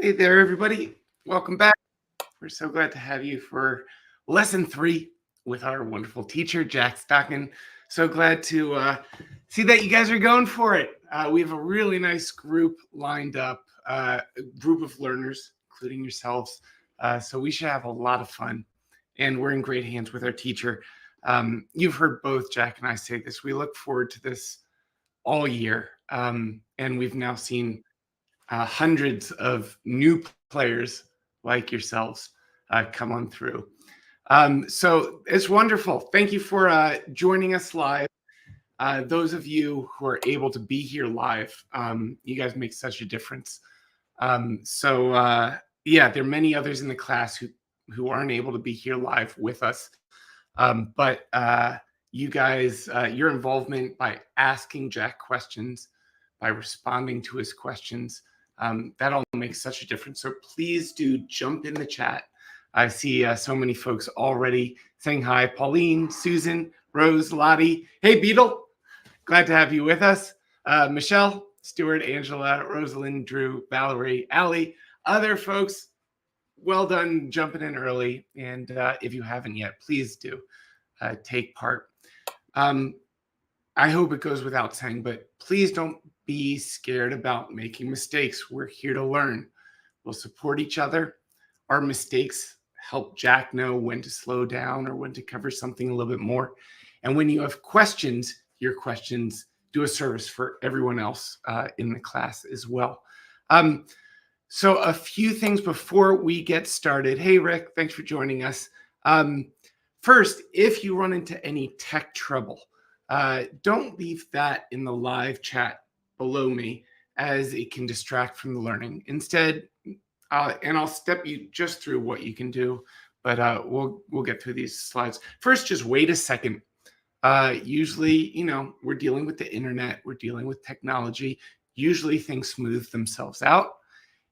Hey there, everybody. Welcome back. We're so glad to have you for lesson 3 with our wonderful teacher, Jack Stockin. So glad to see that you guys are going for it. We have a really nice group lined up, a group of learners, including yourselves. So we should have a lot of fun. And we're in great hands with our teacher. You've heard both Jack and I say this. We look forward to this all year. And we've now seen hundreds of new players like yourselves come on through. So it's wonderful. Thank you for joining us live. Those of you who are able to be here live, you guys make such a difference. Yeah, there are many others in the class who aren't able to be here live with us. But you guys, your involvement by asking Jack questions, by responding to his questions, that all makes such a difference. So please do jump in the chat. I see so many folks already saying hi. Pauline, Susan, Rose, Lottie. Hey, Beetle. Glad to have you with us. Michelle, Stuart, Angela, Rosalind, Drew, Valerie, Allie, other folks. Well done jumping in early. And if you haven't yet, please do take part. I hope it goes without saying, but please don't be scared about making mistakes. We're here to learn. We'll support each other. Our mistakes help Jack know when to slow down or when to cover something a little bit more. And when you have questions, your questions do a service for everyone else in the class as well. So a few things before we get started. Hey, Rick, thanks for joining us. First, if you run into any tech trouble, don't leave that in the live chat below me, as it can distract from the learning. Instead, and I'll step you just through what you can do, but we'll get through these slides. First, just wait a second. Usually, we're dealing with the internet, we're dealing with technology. Usually things smooth themselves out.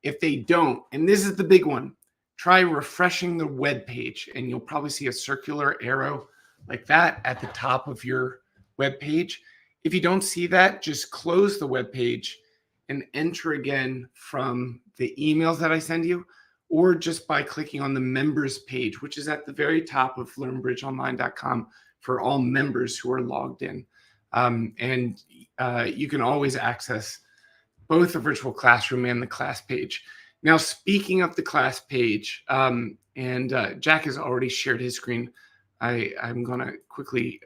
If they don't, and this is the big one, try refreshing the web page, and you'll probably see a circular arrow like that at the top of your web page. If you don't see that, just close the web page and enter again from the emails that I send you, or just by clicking on the members page, which is at the very top of learnbridgeonline.com for all members who are logged in. You can always access both the virtual classroom and the class page. Now, speaking of the class page, Jack has already shared his screen. I'm going to quickly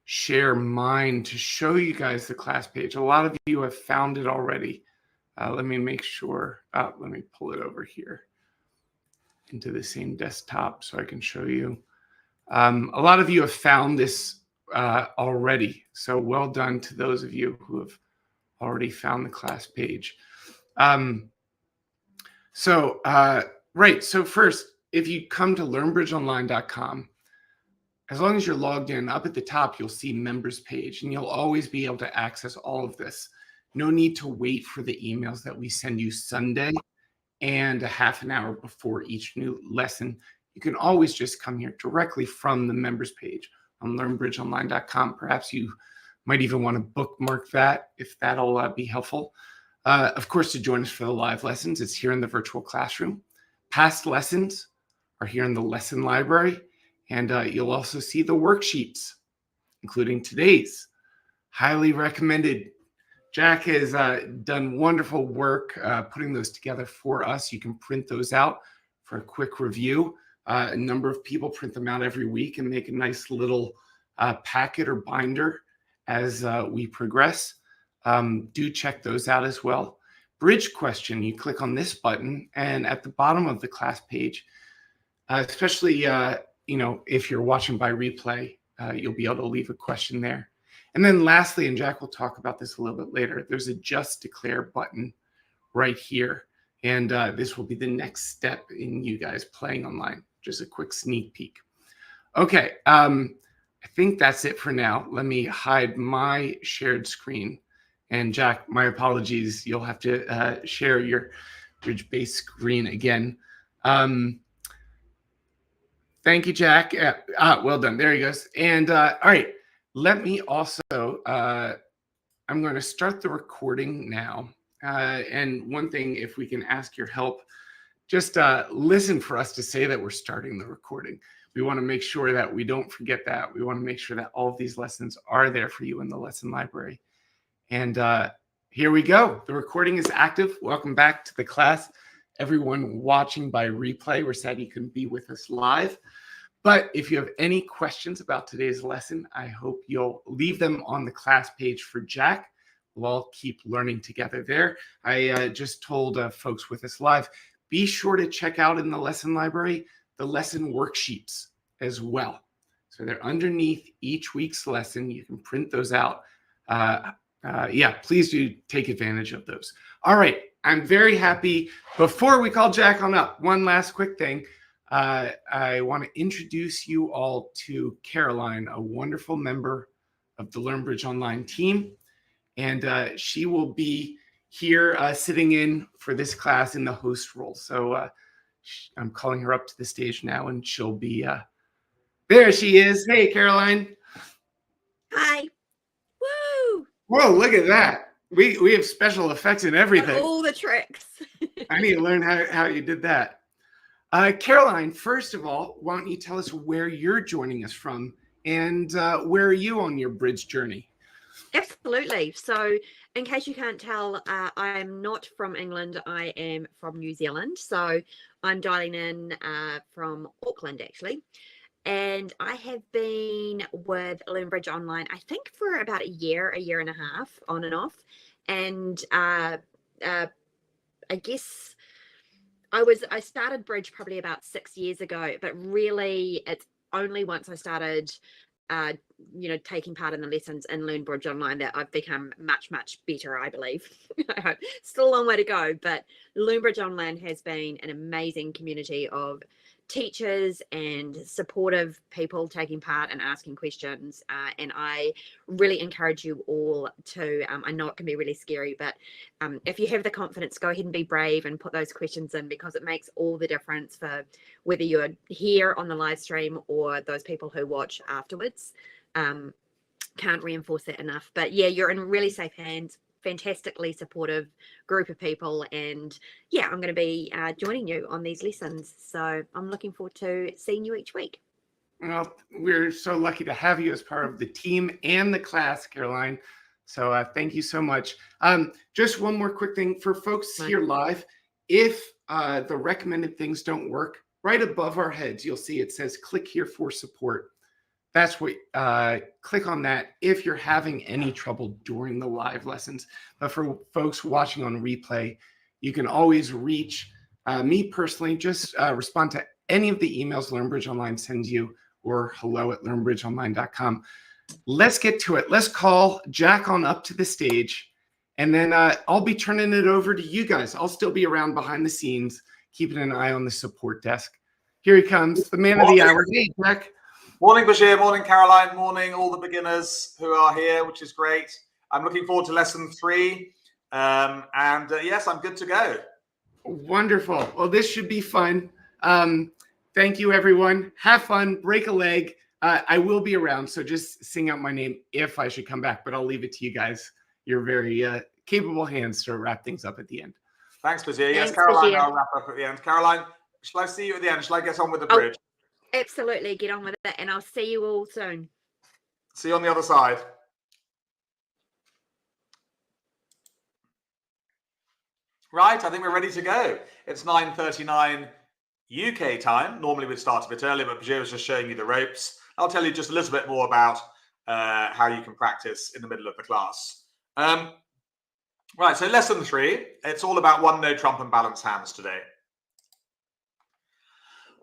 share mine to show you guys the class page. A lot of you have found it already. Let me make sure. Let me pull it over here into the same desktop so I can show you. A lot of you have found this already. So well done to those of you who have already found the class page. Right. So first, if you come to learnbridgeonline.com, as long as you're logged in, up at the top, you'll see members page, and you'll always be able to access all of this. No need to wait for the emails that we send you Sunday and a half an hour before each new lesson. You can always just come here directly from the members page on learnbridgeonline.com. Perhaps you might even want to bookmark that if that'll be helpful. Of course, to join us for the live lessons, it's here in the virtual classroom. Past lessons are here in the lesson library, and you'll also see the worksheets, including today's. Highly recommended. Jack has done wonderful work putting those together for us. You can print those out for a quick review. A number of people print them out every week and make a nice little packet or binder as we progress. Do check those out as well. Bridge question, you click on this button, and at the bottom of the class page, especially if you're watching by replay, you'll be able to leave a question there. And then lastly, and Jack will talk about this a little bit later, there's a just declare button right here. And this will be the next step in you guys playing online. Just a quick sneak peek. Okay, I think that's it for now. Let me hide my shared screen. And Jack, my apologies. You'll have to share your bridge-based screen again. Thank you, Jack. Well done. There he goes. And all right, let me also, I'm going to start the recording now. And one thing, if we can ask your help, just listen for us to say that we're starting the recording. We want to make sure that we don't forget that. We want to make sure that all of these lessons are there for you in the lesson library. And here we go. The recording is active. Welcome back to the class. Everyone watching by replay, we're sad you couldn't be with us live. But if you have any questions about today's lesson, I hope you'll leave them on the class page for Jack. We'll all keep learning together there. I just told folks with us live, be sure to check out in the lesson library the lesson worksheets as well. So they're underneath each week's lesson. You can print those out. Yeah, please do take advantage of those. All right, I'm very happy. Before we call Jack on up, one last quick thing. I want to introduce you all to Caroline, a wonderful member of the LearnBridge Online team. And she will be here sitting in for this class in the host role. So I'm calling her up to the stage now, and she'll be, there she is. Hey, Caroline. Hi. Woo! Whoa, look at that. We have special effects and everything. All the tricks. I need to learn how you did that. Caroline, first of all, why don't you tell us where you're joining us from, and where are you on your bridge journey? Absolutely. So in case you can't tell, I'm not from England. I am from New Zealand. So I'm dialing in from Auckland, actually. And I have been with LearnBridge Online, I think, for about a year and a half, on and off. And I guess I started Bridge probably about 6 years ago, but really it's only once I started taking part in the lessons in LearnBridge Online that I've become much, much better, I believe. I hope. Still a long way to go, but LearnBridge Online has been an amazing community of teachers and supportive people taking part and asking questions. And I really encourage you all to, I know it can be really scary, but if you have the confidence, go ahead and be brave and put those questions in, because it makes all the difference for whether you're here on the live stream or those people who watch afterwards. Can't reinforce that enough. But yeah, you're in really safe hands. Fantastically supportive group of people, and yeah, I'm going to be joining you on these lessons, so I'm looking forward to seeing you each week. Well, we're so lucky to have you as part of the team and the class, Caroline, so thank you so much. Just one more quick thing for folks here live. If the recommended things don't work, right above our heads you'll see it says click here for support. That's what, click on that if you're having any trouble during the live lessons. But for folks watching on replay, you can always reach me personally. Just respond to any of the emails LearnBridge Online sends you, or hello@learnbridgeonline.com. Let's get to it. Let's call Jack on up to the stage, and then I'll be turning it over to you guys. I'll still be around behind the scenes, keeping an eye on the support desk. Here he comes, the man of the hour. Hey, Jack. Morning, Bashir. Morning, Caroline. Morning, all the beginners who are here, which is great. I'm looking forward to lesson 3. Yes, I'm good to go. Wonderful. Well, this should be fun. Thank you, everyone. Have fun. Break a leg. I will be around, so just sing out my name if I should come back, but I'll leave it to you guys. You're very capable hands to wrap things up at the end. Thanks, Bashir. Yes, Caroline, I'll wrap up at the end. Caroline, shall I see you at the end? Shall I get on with the bridge? Absolutely, get on with it, and I'll see you all soon. See you on the other side. Right, I think we're ready to go. It's 9:39 UK time. Normally we'd start a bit earlier, but Bashir was just showing you the ropes. I'll tell you just a little bit more about how you can practice in the middle of the class. Right, so lesson 3, it's all about one note trump and balanced hands today.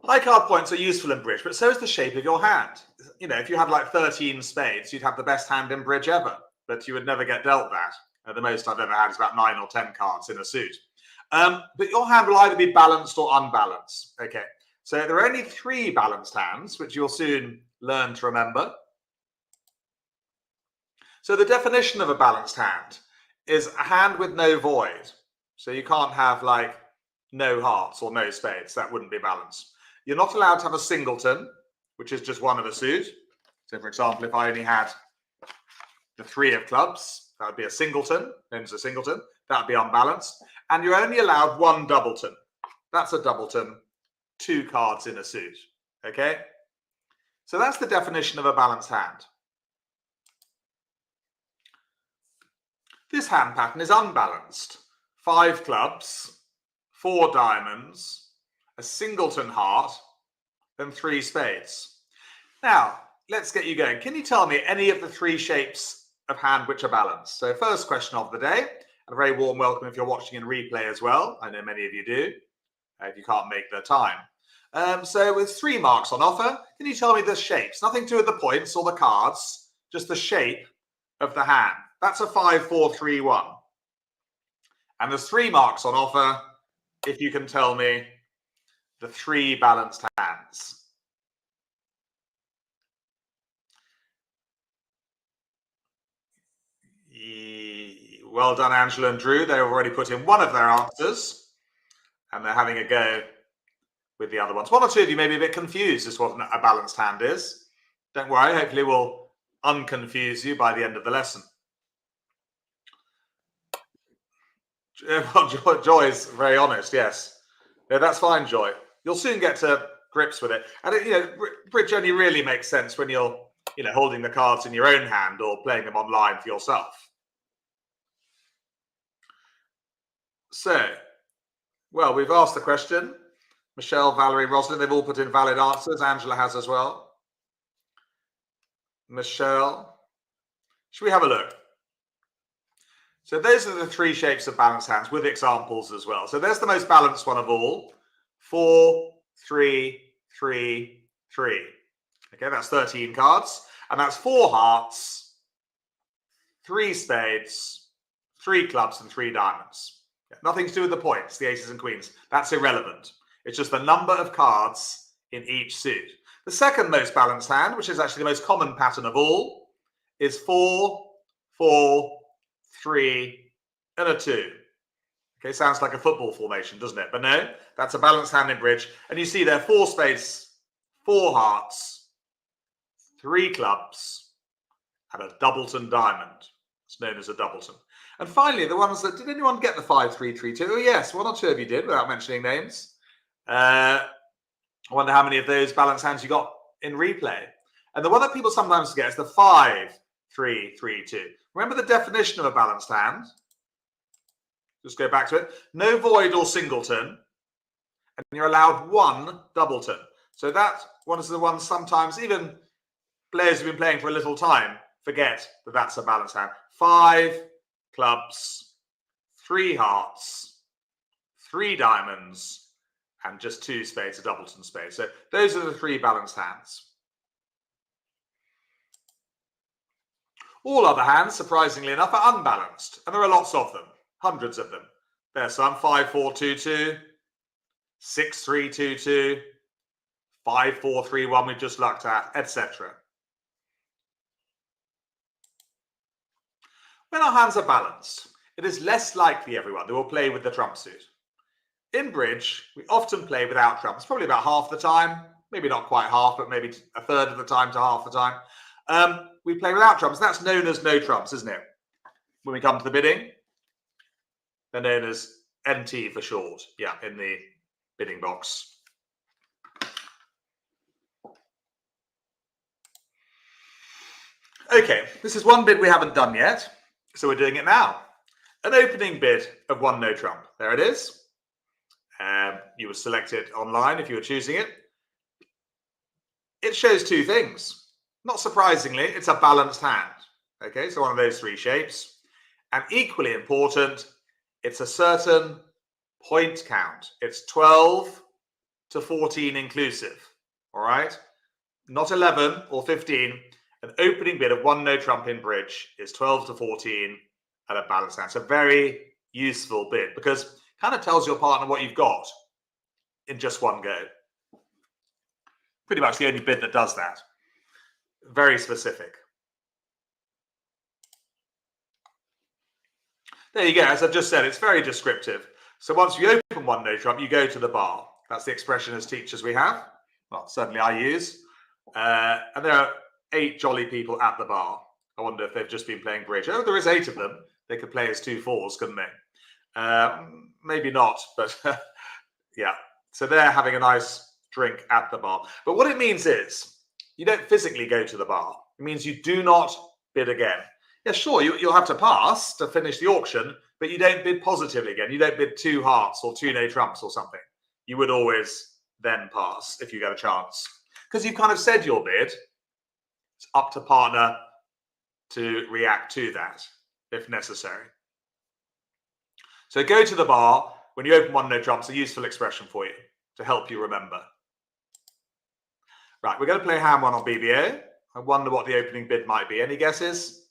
High card points are useful in bridge, but so is the shape of your hand. You know, if you had like 13 spades, you'd have the best hand in bridge ever, but you would never get dealt that. The most I've ever had is about 9 or 10 cards in a suit. But your hand will either be balanced or unbalanced. Okay, so there are only 3 balanced hands, which you'll soon learn to remember. So the definition of a balanced hand is a hand with no void. So you can't have like no hearts or no spades. That wouldn't be balanced. You're not allowed to have a singleton, which is just one of a suit. So for example, if I only had the 3 of clubs, That would be a singleton, known as a singleton. That would be unbalanced. And you're only allowed one doubleton. That's a doubleton, 2 cards in a suit. Okay? So that's the definition of a balanced hand. This hand pattern is unbalanced. 5 clubs, 4 diamonds, a singleton heart, and 3 spades. Now, let's get you going. Can you tell me any of the 3 shapes of hand which are balanced? So first question of the day, and a very warm welcome if you're watching in replay as well. I know many of you do, if you can't make the time. So with 3 marks on offer, can you tell me the shapes? Nothing to do with the points or the cards, just the shape of the hand. That's a 5, 4, 3, 1. And there's 3 marks on offer if you can tell me the 3 balanced hands. Well done, Angela and Drew. They've already put in one of their answers, and they're having a go with the other ones. 1 or 2 of you may be a bit confused as to what a balanced hand is. Don't worry, hopefully we'll unconfuse you by the end of the lesson. Well, Joy's very honest, yes. No, that's fine, Joy. You'll soon get to grips with it. And, bridge only really makes sense when you're, holding the cards in your own hand or playing them online for yourself. So, well, we've asked the question. Michelle, Valerie, Rosalind, they've all put in valid answers. Angela has as well. Michelle, should we have a look? So those are the 3 shapes of balanced hands with examples as well. So there's the most balanced one of all. 4, 3, 3, 3. Okay, that's 13 cards. And that's 4 hearts, 3 spades, 3 clubs, and 3 diamonds. Nothing to do with the points, the aces and queens. That's irrelevant. It's just the number of cards in each suit. The second most balanced hand, which is actually the most common pattern of all, is 4, 4, 3, and a 2. Okay, sounds like a football formation, doesn't it? But no, that's a balanced hand in bridge. And you see there 4 spades, 4 hearts, 3 clubs, and a doubleton diamond. It's known as a doubleton. And finally, the ones that, did anyone get the 5, 3, 3, 2? Oh, yes, 1 or 2 of you did, without mentioning names. I wonder how many of those balanced hands you got in replay. And the one that people sometimes forget is the 5, 3, 3, 2. Remember the definition of a balanced hand? Just go back to it. No void or singleton. And you're allowed 1 doubleton. So that one is the one sometimes even players who've been playing for a little time forget that that's a balanced hand. 5 clubs, 3 hearts, 3 diamonds, and just 2 spades, a doubleton spade. So those are the 3 balanced hands. All other hands, surprisingly enough, are unbalanced, and there are lots of them, hundreds of them. There's some 5, 4, 2, 2, 6, 3, 2, 2, 5, 4, 3, 1 we've just looked at, etc. When our hands are balanced, it is less likely, everyone, that we'll play with the trump suit. In bridge, we often play without trumps, probably about half the time, maybe not quite half, but maybe a third of the time to half the time. We play without trumps. That's known as no trumps, isn't it? When we come to the bidding, they're known as NT for short. Yeah, in the bidding box. Okay, this is one bid we haven't done yet, so we're doing it now. An opening bid of 1 no trump. There it is. You would select it online if you were choosing it. It shows 2 things. Not surprisingly, it's a balanced hand. Okay, so one of those 3 shapes. And equally important, it's a certain point count. It's 12 to 14 inclusive. All right? Not 11 or 15. An opening bid of 1 no trump in bridge is 12 to 14 at a balanced hand. It's a very useful bid because it kind of tells your partner what you've got in just one go. Pretty much the only bid that does that. Very specific. There you go. As I've just said, it's very descriptive. So once you open 1 no trump, you go to the bar. That's the expression as teachers we have. Well, certainly I use. And there are 8 jolly people at the bar. I wonder if they've just been playing bridge. Oh, there is 8 of them. They could play as 2 4s, couldn't they? Maybe not, but yeah. So they're having a nice drink at the bar. But what it means is you don't physically go to the bar. It means you do not bid again. Yeah, sure, you'll have to pass to finish the auction, but you don't bid positively again. You don't bid 2 hearts or 2 no trumps or something. You would always then pass if you get a chance. Because you've kind of said your bid. It's up to partner to react to that if necessary. So go to the bar when you open 1 no trumps, a useful expression for you to help you remember. Right, we're going to play hand 1 on BBO. I wonder what the opening bid might be. Any guesses?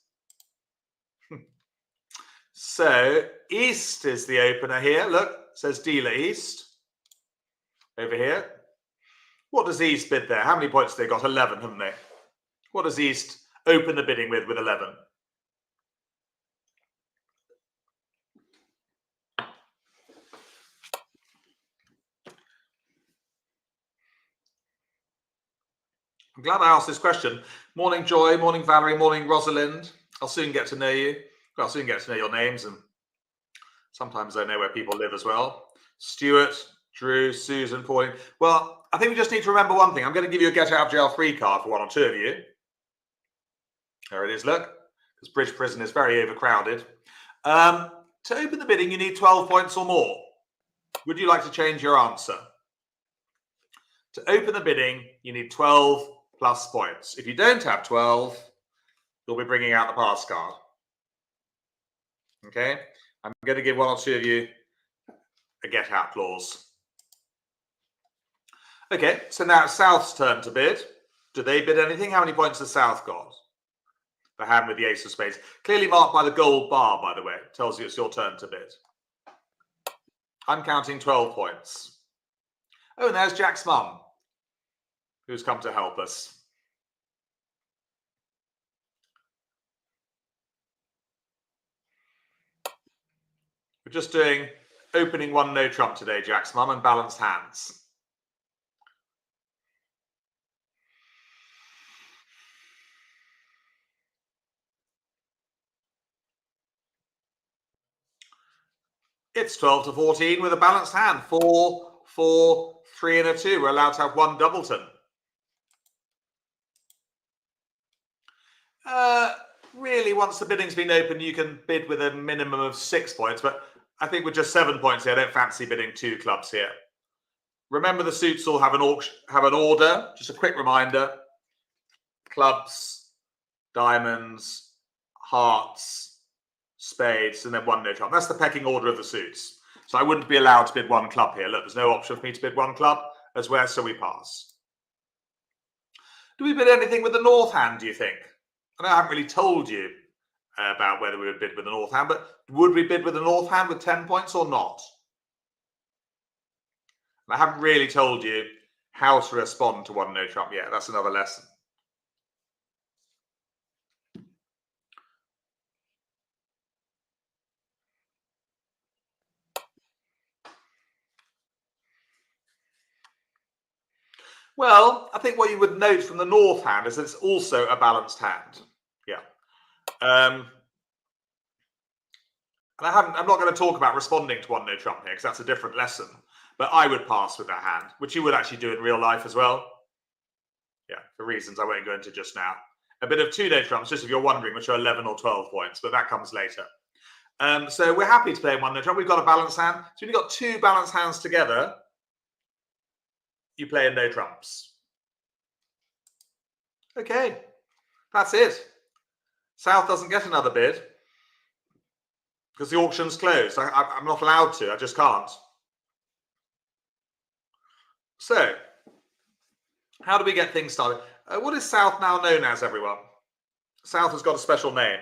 So East is the opener here. Look, it says dealer East over here. What does East bid there? How many points have they got? 11, haven't they? What does East open the bidding with 11? I'm glad I asked this question. Morning, Joy. Morning, Valerie. Morning, Rosalind. I'll soon get to know you. Well, I'll soon get to know your names, and sometimes I know where people live as well. Stuart, Drew, Susan, Pauline. Well, I think we just need to remember one thing. I'm going to give you a get out of jail free card for 1 or 2 of you. There it is, look. Because Bridge Prison is very overcrowded. To open the bidding, you need 12 points or more. Would you like to change your answer? To open the bidding, you need 12 plus points. If you don't have 12, you'll be bringing out the pass card. Okay? I'm going to give 1 or 2 of you a get out clause. Okay, so now it's South's turn to bid. Do they bid anything? How many points has South got? The hand with the ace of spades. Clearly marked by the gold bar, by the way. It tells you it's your turn to bid. I'm counting 12 points. Oh, and there's Jack's mum, who's come to help us. We're just doing opening 1 no trump today, Jack's mum, and balanced hands. It's 12 to 14 with a balanced hand. 4, 4, 3 and a 2. We're allowed to have 1 doubleton. Really, once the bidding's been open, you can bid with a minimum of 6 points, but I think with just 7 points here, I don't fancy bidding 2 clubs here. Remember, the suits all have an order. Just a quick reminder: clubs, diamonds, hearts, spades, and then 1 no trump. That's the pecking order of the suits. So I wouldn't be allowed to bid 1 club here. Look, there's no option for me to bid 1 club as well, so we pass. Do we bid anything with the north hand, do you think? I know I haven't really told you about whether we would bid with the north hand, but would we bid with the north hand with 10 points or not? And I haven't really told you how to respond to 1 no trump yet. That's another lesson. Well, I think what you would note from the north hand is that it's also a balanced hand. Yeah. And I'm not going to talk about responding to 1 no trump here because that's a different lesson. But I would pass with that hand, which you would actually do in real life as well. Yeah, for reasons I won't go into just now. A bit of 2 no trumps, just if you're wondering, which are 11 or 12 points, but that comes later. So we're happy to play 1 no trump. We've got a balanced hand. So we've got 2 balanced hands together. You play in no trumps. Okay, that's it. South doesn't get another bid because the auction's closed. I'm not allowed to. I just can't. So, how do we get things started? What is South now known as, everyone? South has got a special name.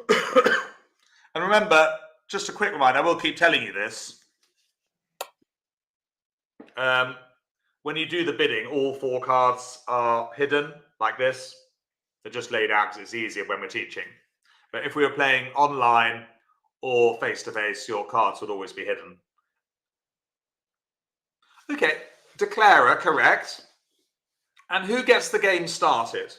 And remember, just a quick reminder, I will keep telling you this. When you do the bidding, all 4 cards are hidden like this. They're just laid out because it's easier when we're teaching. But if we were playing online or face-to-face, your cards would always be hidden. Okay, declarer, correct. And who gets the game started?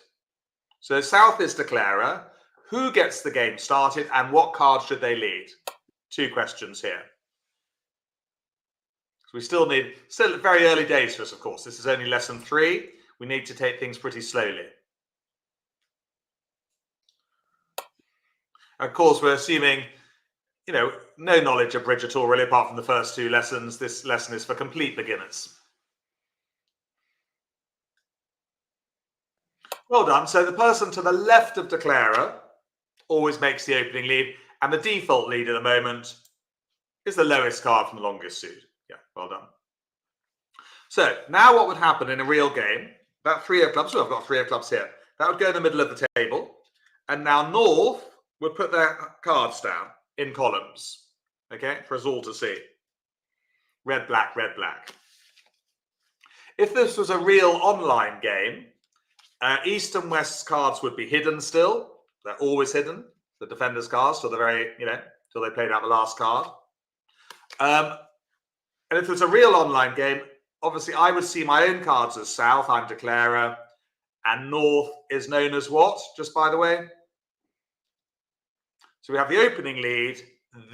So south is declarer. Who gets the game started and what card should they lead? 2 questions here. So we still very early days for us, of course. This is only lesson 3. We need to take things pretty slowly. Of course, we're assuming, no knowledge of bridge at all, really, apart from the first 2 lessons. This lesson is for complete beginners. Well done. So the person to the left of declarer always makes the opening lead, and the default lead at the moment is the lowest card from the longest suit. Yeah, well done. So now what would happen in a real game? That 3 of clubs, I've got 3 of clubs here. That would go in the middle of the table, and now north would put their cards down in columns, okay, for us all to see. Red, black, red, black. If this was a real online game, East and West's cards would be hidden still. They're always hidden, the defender's cards, till the very, till they played out the last card. And if it was a real online game, obviously I would see my own cards as south, I'm declarer, and north is known as what, just by the way? So we have the opening lead,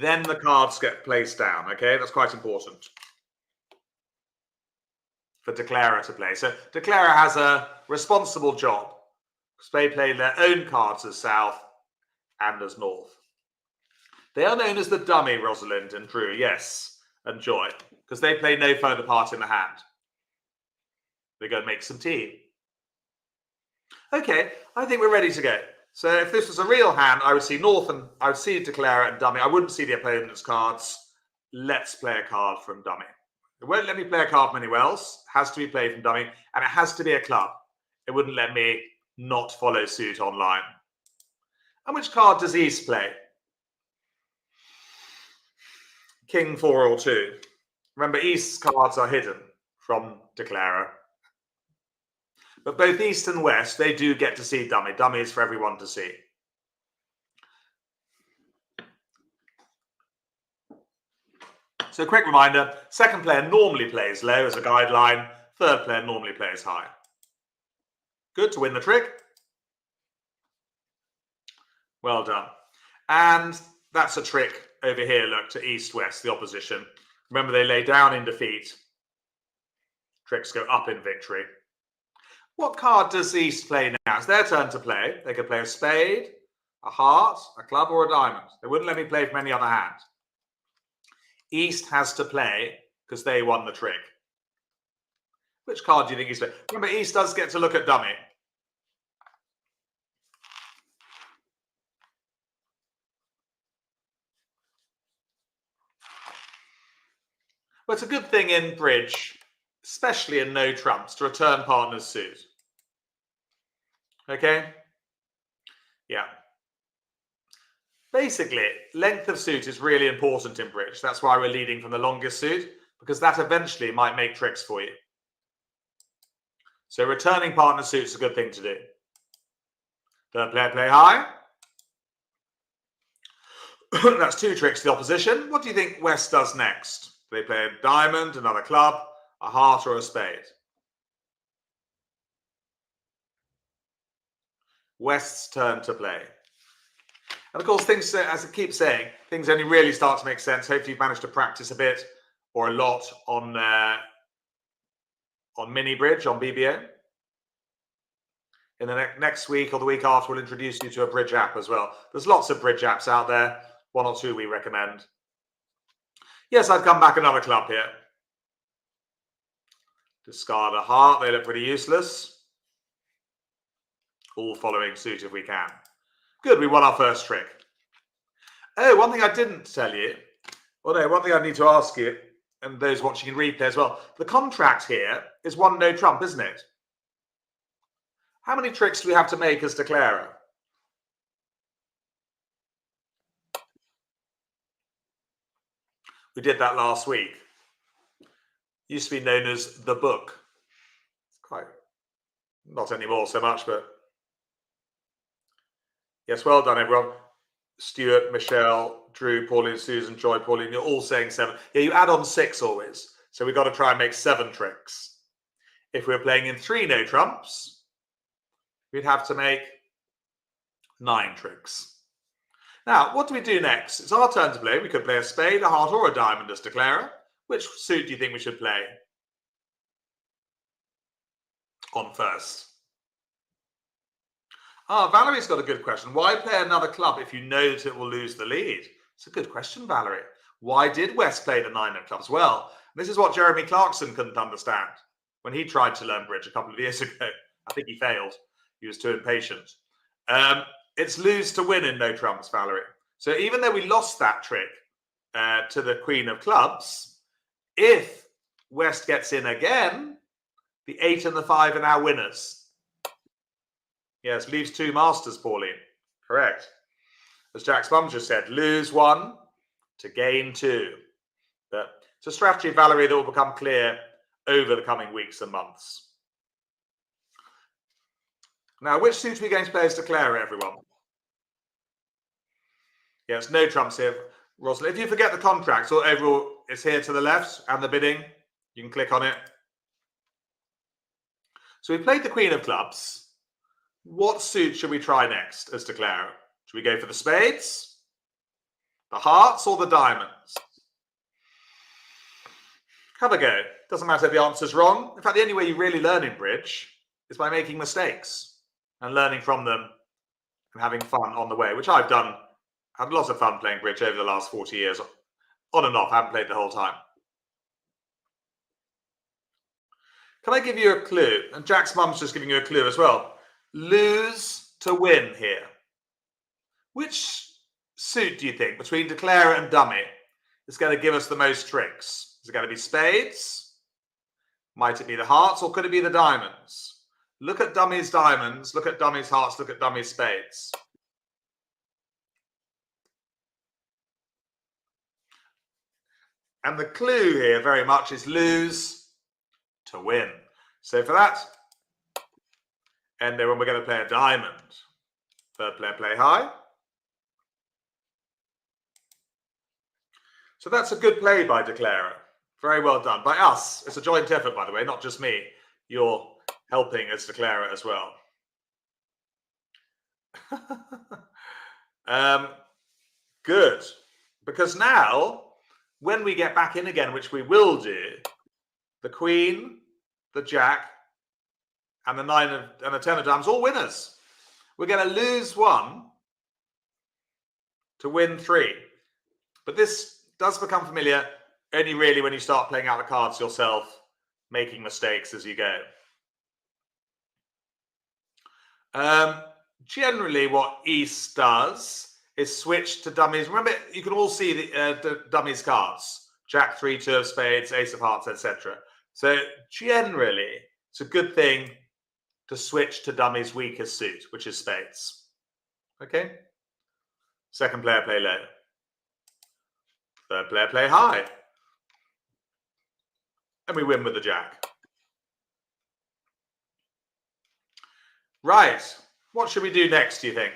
then the cards get placed down, okay? That's quite important for declarer to play. So declarer has a responsible job because they play their own cards as south and as north. They are known as the dummy, Rosalind and Drew, yes, and Joy, because they play no further part in the hand. They go and make some tea. Okay, I think we're ready to go. So if this was a real hand, I would see north and I would see declarer and dummy. I wouldn't see the opponent's cards. Let's play a card from dummy. It won't let me play a card from anywhere else. It has to be played from dummy, and it has to be a club. It wouldn't let me not follow suit online. And which card does East play? King 4 or 2. Remember, East's cards are hidden from declarer. But both East and West, they do get to see dummy. Dummy is for everyone to see. So quick reminder, second player normally plays low as a guideline. Third player normally plays high. Good to win the trick. Well done. And that's a trick over here, look, to East-West, the opposition. Remember, they lay down in defeat. Tricks go up in victory. What card does East play now? It's their turn to play. They could play a spade, a heart, a club, or a diamond. They wouldn't let me play from any other hand. East has to play because they won the trick. Which card do you think East plays? Remember, East does get to look at dummy. But it's a good thing in bridge, especially in no trumps, to return partner's suit. Okay? Yeah. Basically, length of suit is really important in bridge. That's why we're leading from the longest suit, because that eventually might make tricks for you. So returning partner's suit is a good thing to do. Third player play high. That's 2 tricks to the opposition. What do you think West does next? They play a diamond, another club, a heart, or a spade. West's turn to play. And of course, things, as I keep saying, things only really start to make sense. Hopefully you've managed to practice a bit or a lot on mini bridge, on BBO. In the next week or the week after, we'll introduce you to a bridge app as well. There's lots of bridge apps out there. 1 or 2 we recommend. Yes, I'd come back another club here. Discard a heart. They look pretty useless. All following suit if we can. Good, we won our first trick. Oh, one thing I didn't tell you. Well, no, one thing I need to ask you, and those watching in replay as well. The contract here is 1 no trump, isn't it? How many tricks do we have to make as declarer? We did that last week. Used to be known as the book. Quite, not anymore so much, but yes, well done, everyone. Stuart, Michelle, Drew, Pauline, Susan, Joy, Pauline, you're all saying 7. Yeah, you add on 6 always. So we've got to try and make 7 tricks. If we're playing in 3 no trumps, we'd have to make 9 tricks. Now, what do we do next? It's our turn to play. We could play a spade, a heart, or a diamond as declarer. Which suit do you think we should play on first? Valerie's got a good question. Why play another club if you know that it will lose the lead? It's a good question, Valerie. Why did West play the 9 of clubs? Well, this is what Jeremy Clarkson couldn't understand when he tried to learn bridge a couple of years ago. I think he failed. He was too impatient. It's lose to win in no trumps, Valerie. So even though we lost that trick to the Queen of Clubs, if West gets in again, the 8 and the 5 are now winners. Yes, leaves 2 masters, Pauline. Correct. As Jack Spum just said, lose 1 to gain 2. But it's a strategy, Valerie, that will become clear over the coming weeks and months. Now, which suit are we going to play as declarer, everyone? Yes, no trumps here, Rosalind. If you forget the contracts, or overall, it's here to the left and the bidding. You can click on it. So we played the Queen of Clubs. What suit should we try next as declarer? Should we go for the spades, the hearts, or the diamonds? Have a go. Doesn't matter if the answer's wrong. In fact, the only way you really learn in bridge is by making mistakes and learning from them and having fun on the way, which I've done. Had lots of fun playing bridge over the last 40 years. On and off, I haven't played the whole time. Can I give you a clue? And Jack's mum's just giving you a clue as well. Lose to win here. Which suit do you think, between declarer and dummy, is going to give us the most tricks? Is it going to be spades? Might it be the hearts, or could it be the diamonds? Look at dummy's diamonds, look at dummy's hearts, look at dummy's spades. And the clue here very much is lose to win. So for that, and then when we're going to play a diamond, third player play high. So that's a good play by declarer. Very well done. By us. It's a joint effort, by the way, not just me. You're helping as declarer as well. Good. Because now, when we get back in again, which we will do, the Queen, the Jack, and the 9 and the 10 of diamonds, all winners. We're going to lose 1 to win 3. But this does become familiar only really when you start playing out the cards yourself, making mistakes as you go. Generally, what East does is switch to dummies. Remember, you can all see the dummies cards. Jack, 3, 2 of spades, ace of hearts, etc. So generally, it's a good thing to switch to dummies' weakest suit, which is spades. Okay? Second player play low. Third player play high. And we win with the Jack. Right. What should we do next, do you think?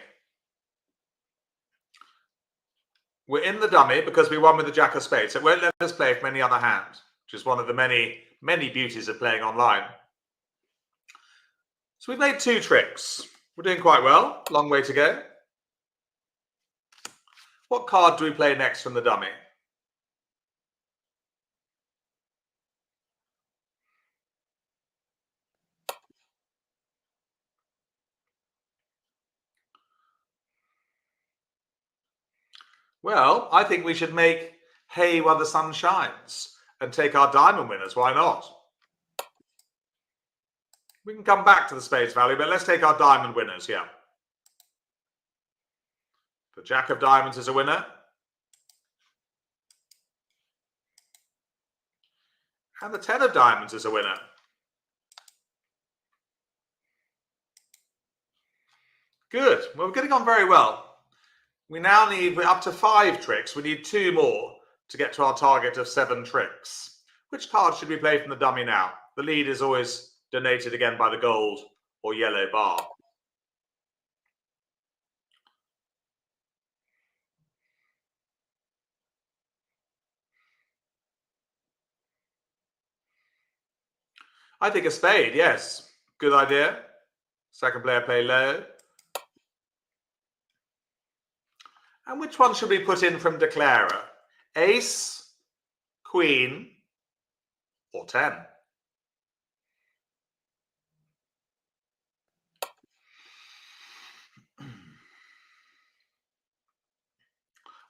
We're in the dummy because we won with the Jack of spades. So it won't let us play from any other hand, which is one of the many, many beauties of playing online. So we've made 2 tricks. We're doing quite well. Long way to go. What card do we play next from the dummy? Well, I think we should make hay while the sun shines and take our diamond winners. Why not? We can come back to the spades value, but let's take our diamond winners here. The Jack of diamonds is a winner. And the 10 of diamonds is a winner. Good. Well, we're getting on very well. We're up to 5 tricks. We need 2 more to get to our target of 7 tricks. Which card should we play from the dummy now? The lead is always donated again by the gold or yellow bar. I think a spade, yes. Good idea. Second player play low. And which one should we put in from declarer? Ace, queen, or 10?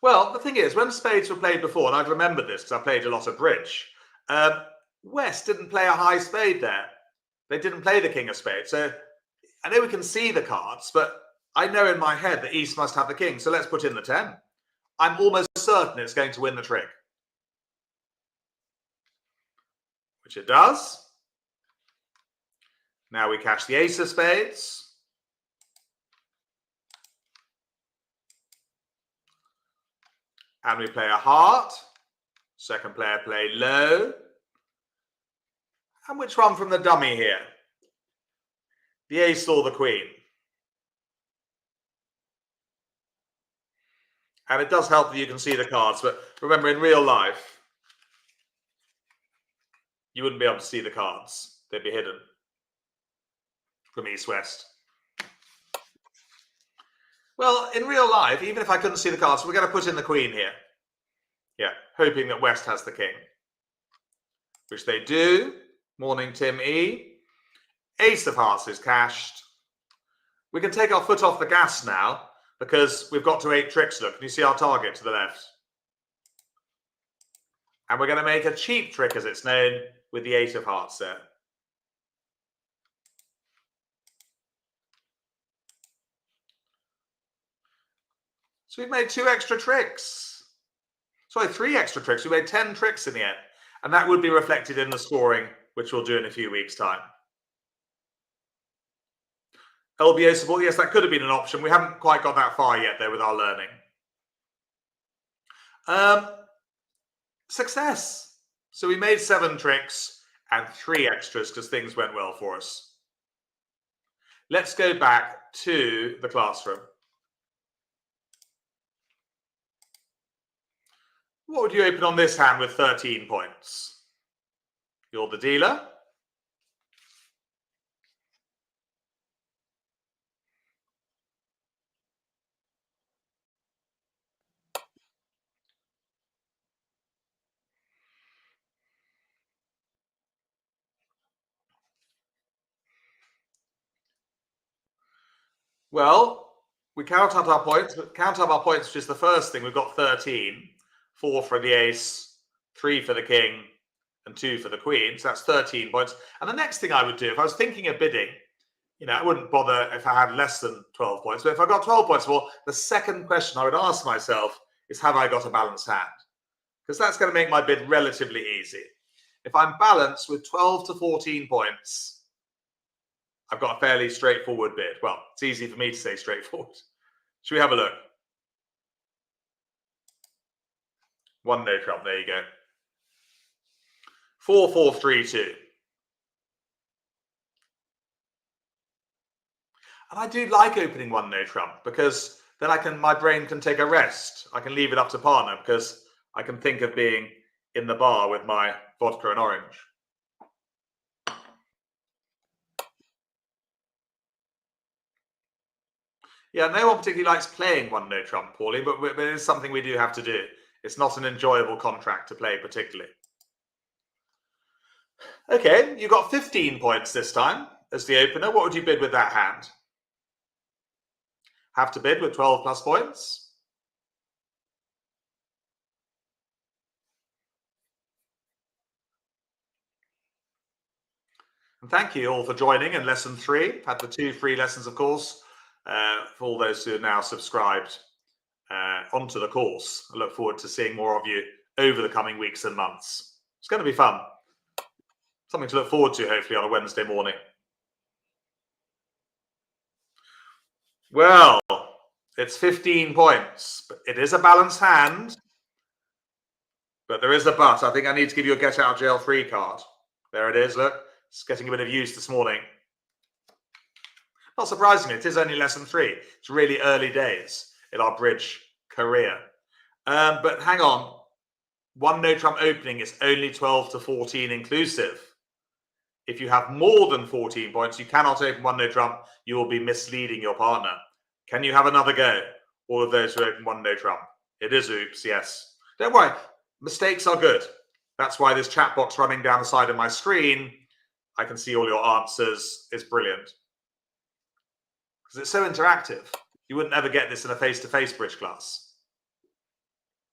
Well, the thing is, when spades were played before, and I've remembered this because I played a lot of bridge, West didn't play a high spade there. They didn't play the king of spades. So I know we can see the cards, but I know in my head that East must have the king. So let's put in the 10. I'm almost certain it's going to win the trick. Which it does. Now we cash the ace of spades. And we play a heart. Second player play low. And which one from the dummy here? The ace or the queen? And it does help that you can see the cards, but remember, in real life, you wouldn't be able to see the cards. They'd be hidden from east-west. Well, in real life, even if I couldn't see the cards, we're going to put in the queen here. Yeah, hoping that West has the king. Which they do. Morning, Tim E. Ace of hearts is cashed. We can take our foot off the gas now because we've got to 8 tricks. Look, can you see our target to the left? And we're going to make a cheap trick, as it's known, with the 8 of hearts there. So we've made 2 extra tricks. Sorry, 3 extra tricks. We made 10 tricks in the end. And that would be reflected in the scoring, which we'll do in a few weeks' time. LBO support, yes, that could have been an option. We haven't quite got that far yet, though, with our learning. Success. So we made 7 tricks and 3 extras because things went well for us. Let's go back to the classroom. What would you open on this hand with 13 points? You're the dealer. Well, we count up our points, which is the first thing. We've got 13, 4 for the ace, 3 for the king, and 2 for the queen. So that's 13 points. And the next thing I would do, if I was thinking of bidding, I wouldn't bother if I had less than 12 points. But if I got 12 points, well, the second question I would ask myself is, have I got a balanced hand? Because that's going to make my bid relatively easy. If I'm balanced with 12 to 14 points, I've got a fairly straightforward bid. Well, it's easy for me to say straightforward. Should we have a look? 1 no trump. There you go. 4, 4, 3, 2. And I do like opening 1 no trump because then my brain can take a rest. I can leave it up to partner because I can think of being in the bar with my vodka and orange. Yeah, no one particularly likes playing 1 no trump, Paulie, but it is something we do have to do. It's not an enjoyable contract to play particularly. Okay, you got 15 points this time as the opener. What would you bid with that hand? Have to bid with 12 plus points. And thank you all for joining in lesson 3. Had the 2 free lessons, of course, for all those who are now subscribed onto the course. I look forward to seeing more of you over the coming weeks and months. It's going to be fun. Something to look forward to, hopefully, on a Wednesday morning. Well, it's 15 points. But it is a balanced hand. But there is a but. I think I need to give you a get out of jail free card. There it is, look. It's getting a bit of use this morning. Not surprisingly, it is only lesson 3. It's really early days in our bridge career. But hang on. 1 no trump opening is only 12 to 14 inclusive. If you have more than 14 points, you cannot open 1 no trump. You will be misleading your partner. Can you have another go? All of those who open one no trump. It is oops, yes. Don't worry, mistakes are good. That's why this chat box running down the side of my screen, I can see all your answers, is brilliant. Because it's so interactive. You wouldn't ever get this in a face-to-face bridge class.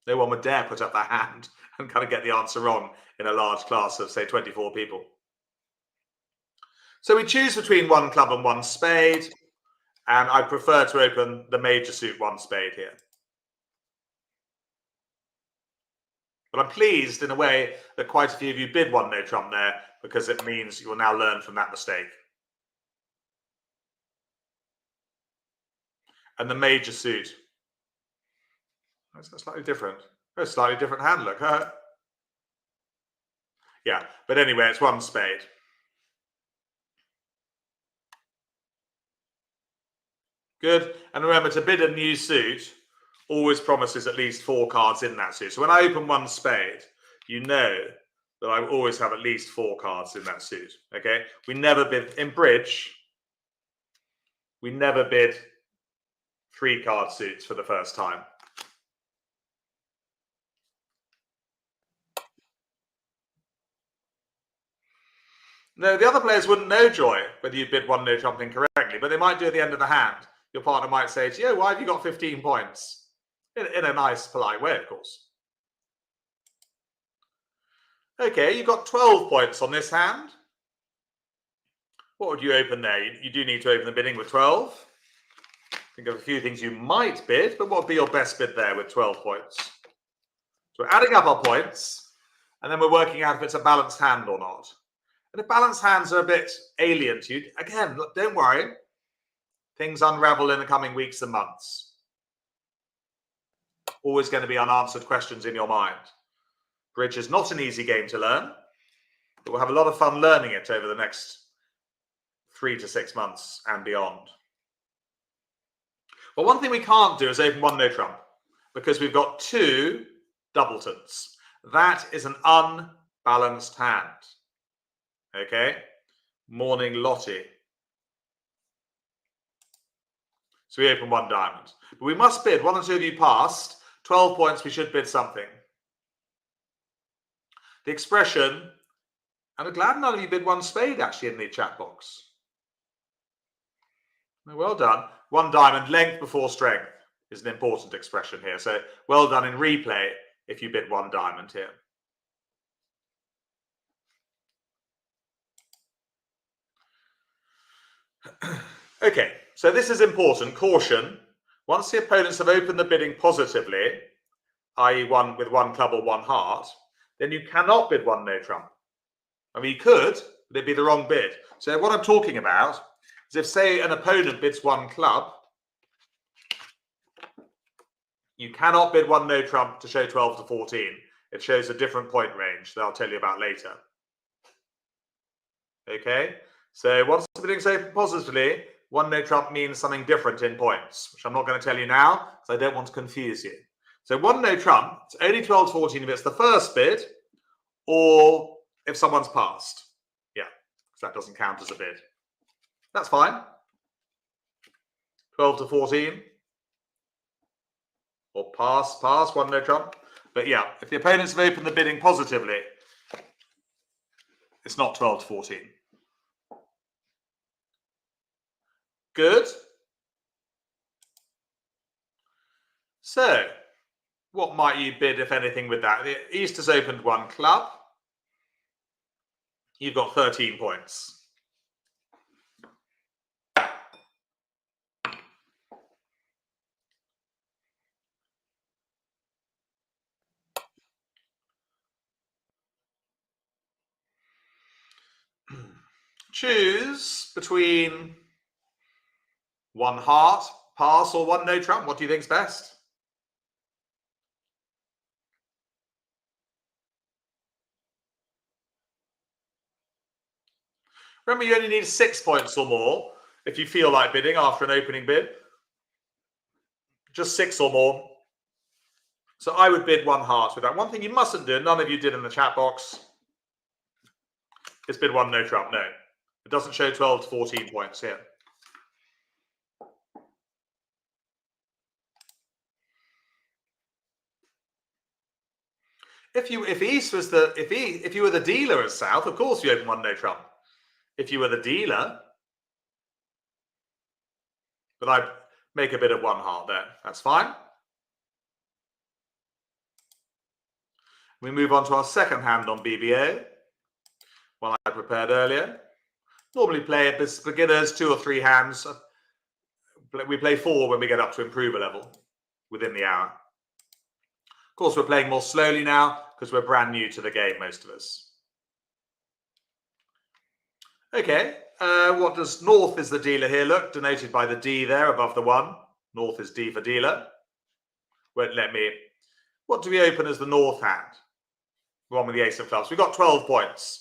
No one would dare put up their hand and kind of get the answer wrong in a large class of, say, 24 people. So we choose between one club and one spade, and I prefer to open the major suit one spade here. But I'm pleased in a way that quite a few of you bid one no trump there, because it means you will now learn from that mistake. And the major suit. That's slightly different. A slightly different hand look, huh? Yeah, but anyway, it's one spade. Good. And remember, to bid a new suit always promises at least 4 cards in that suit. So when I open one spade, you know that I always have at least 4 cards in that suit. Okay? We never bid in bridge. We never bid 3 card suits for the first time. No, the other players wouldn't know, Joy, whether you bid one no trump incorrectly, but they might do at the end of the hand. Your partner might say to you, why have you got 15 points? In a nice, polite way, of course. Okay, you've got 12 points on this hand. What would you open there? You do need to open the bidding with 12. Think of a few things you might bid, but what would be your best bid there with 12 points? So we're adding up our points, and then we're working out if it's a balanced hand or not. And if balanced hands are a bit alien to you, again, look, don't worry. Things unravel in the coming weeks and months. Always going to be unanswered questions in your mind. Bridge is not an easy game to learn, but we'll have a lot of fun learning it over the next 3 to 6 months and beyond. But one thing we can't do is open one no trump, because we've got 2 doubletons. That is an unbalanced hand. Okay? Morning Lottie. So we open 1 diamond. But we must bid. 1 or 2 of you passed. 12 points, we should bid something. The expression, and I'm glad none of you bid 1 spade actually in the chat box. Well done. 1 diamond, length before strength is an important expression here. So well done in replay if you bid 1 diamond here. Okay, so this is important. Caution. Once the opponents have opened the bidding positively, i.e. one with 1 club or 1 heart, then you cannot bid 1 no trump. I mean, you could, but it'd be the wrong bid. So what I'm talking about is if, say, an opponent bids 1 club, you cannot bid 1 no trump to show 12 to 14. It shows a different point range that I'll tell you about later. Okay, so once the bidding's open positively, 1 no trump means something different in points, which I'm not going to tell you now, because I don't want to confuse you. So 1 no trump, it's only 12 to 14 if it's the first bid, or if someone's passed. Yeah, because that doesn't count as a bid. That's fine. 12 to 14. Or pass, 1 no trump. But yeah, if the opponents have opened the bidding positively, it's not 12 to 14. Good. So, what might you bid, if anything, with that? The East has opened 1 club. You've got 13 points. Choose between 1 heart, pass, or 1 no trump. What do you think's best? Remember, you only need 6 points or more if you feel like bidding after an opening bid. Just 6 or more. So I would bid 1 heart with that. One thing you mustn't do, none of you did in the chat box, is bid 1 no trump. No, it doesn't show 12 to 14 points here. If you were the dealer as South, of course you open one no trump. If you were the dealer, but I'd make a bit of one heart there. That's fine. We move on to our second hand on BBO. One I prepared earlier. Normally play it as beginners, 2 or 3 hands. We play 4 when we get up to improver level within the hour. Of course, we're playing more slowly now because we're brand new to the game, most of us. Okay, what does North is the dealer here? Look, denoted by the D there above the 1. North is D for dealer. Won't let me. What do we open as the North hand? The one with the ace of clubs. We've got 12 points.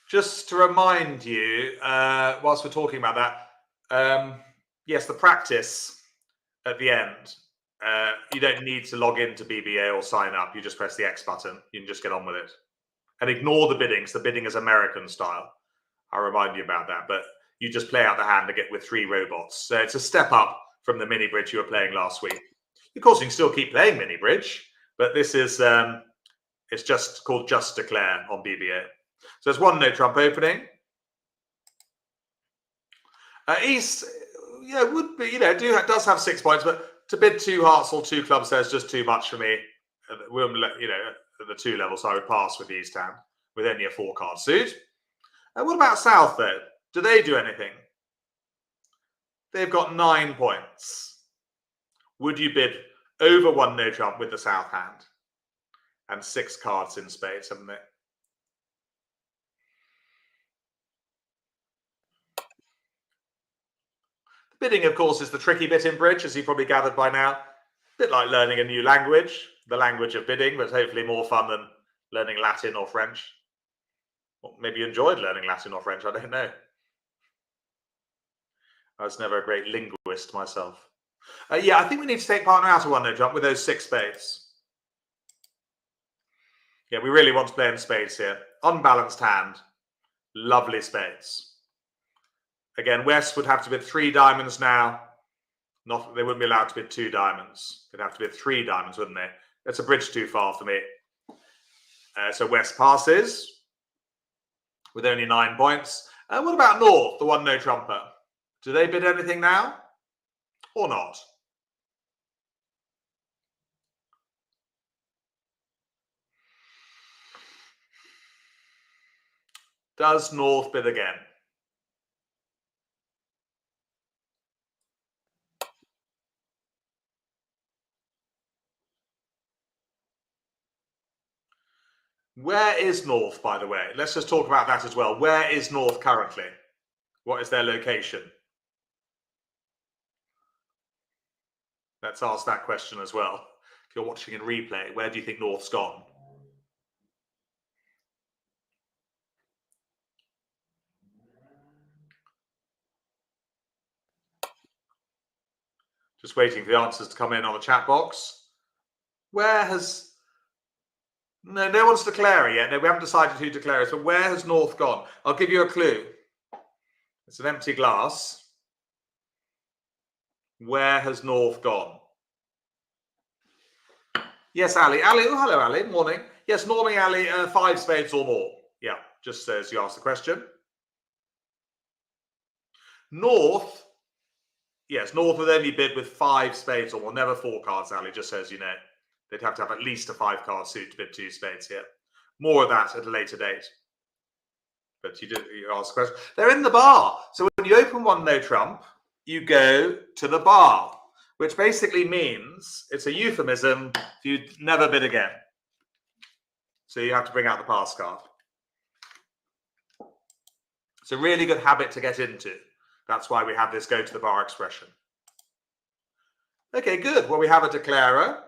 Just to remind you, whilst we're talking about that, yes, the practice at the end, you don't need to log into BBA or sign up. You just press the X button. You can just get on with it. And ignore the biddings. The bidding is American style. I'll remind you about that. But you just play out the hand to get with 3 robots. So it's a step up from the mini bridge you were playing last week. Of course, you can still keep playing mini bridge, but this is it's just called Just Declare on BBA. So there's 1 no trump opening. East, yeah, would be, does have 6 points, but to bid 2 hearts or 2 clubs there is just too much for me. At the 2 level, so I would pass with the East hand with only a 4 card suit. What about South though? Do they do anything? They've got 9 points. Would you bid over 1 no trump with the South hand? And 6 cards in spades, haven't they? Bidding, of course, is the tricky bit in bridge, as you've probably gathered by now. A bit like learning a new language, the language of bidding, but hopefully more fun than learning Latin or French. Or maybe you enjoyed learning Latin or French, I don't know. I was never a great linguist myself. Yeah, I think we need to take partner out of 1 no trump with those 6 spades. Yeah, we really want to play in spades here. Unbalanced hand. Lovely spades. Again, West would have to bid 3 diamonds now. They wouldn't be allowed to bid 2 diamonds. They'd have to bid 3 diamonds, wouldn't they? That's a bridge too far for me. So West passes with only 9 points. What about North, the 1 no trumper? Do they bid anything now or not? Does North bid again? Where is North, by the way? Let's just talk about that as well. Where is North currently? What is their location? Let's ask that question as well. If you're watching in replay, where do you think North's gone? Just waiting for the answers to come in on the chat box. Where has... No one's declaring yet. No, we haven't decided who declares, but where has North gone? I'll give you a clue. It's an empty glass. Where has North gone? Yes, Ali. Ali, oh, hello, Ali. Morning. Yes, normally, Ali, 5 spades or more. Yeah, just as you asked the question. North, yes, North would only bid with 5 spades or more, never 4 cards, Ali, just so as you know. They'd have to have at least a 5-card suit to bid 2 spades here. More of that at a later date. But you asked the question. They're in the bar. So when you open 1 no trump, you go to the bar, which basically means it's a euphemism if you never bid again. So you have to bring out the pass card. It's a really good habit to get into. That's why we have this go to the bar expression. Okay, good. Well, we have a declarer,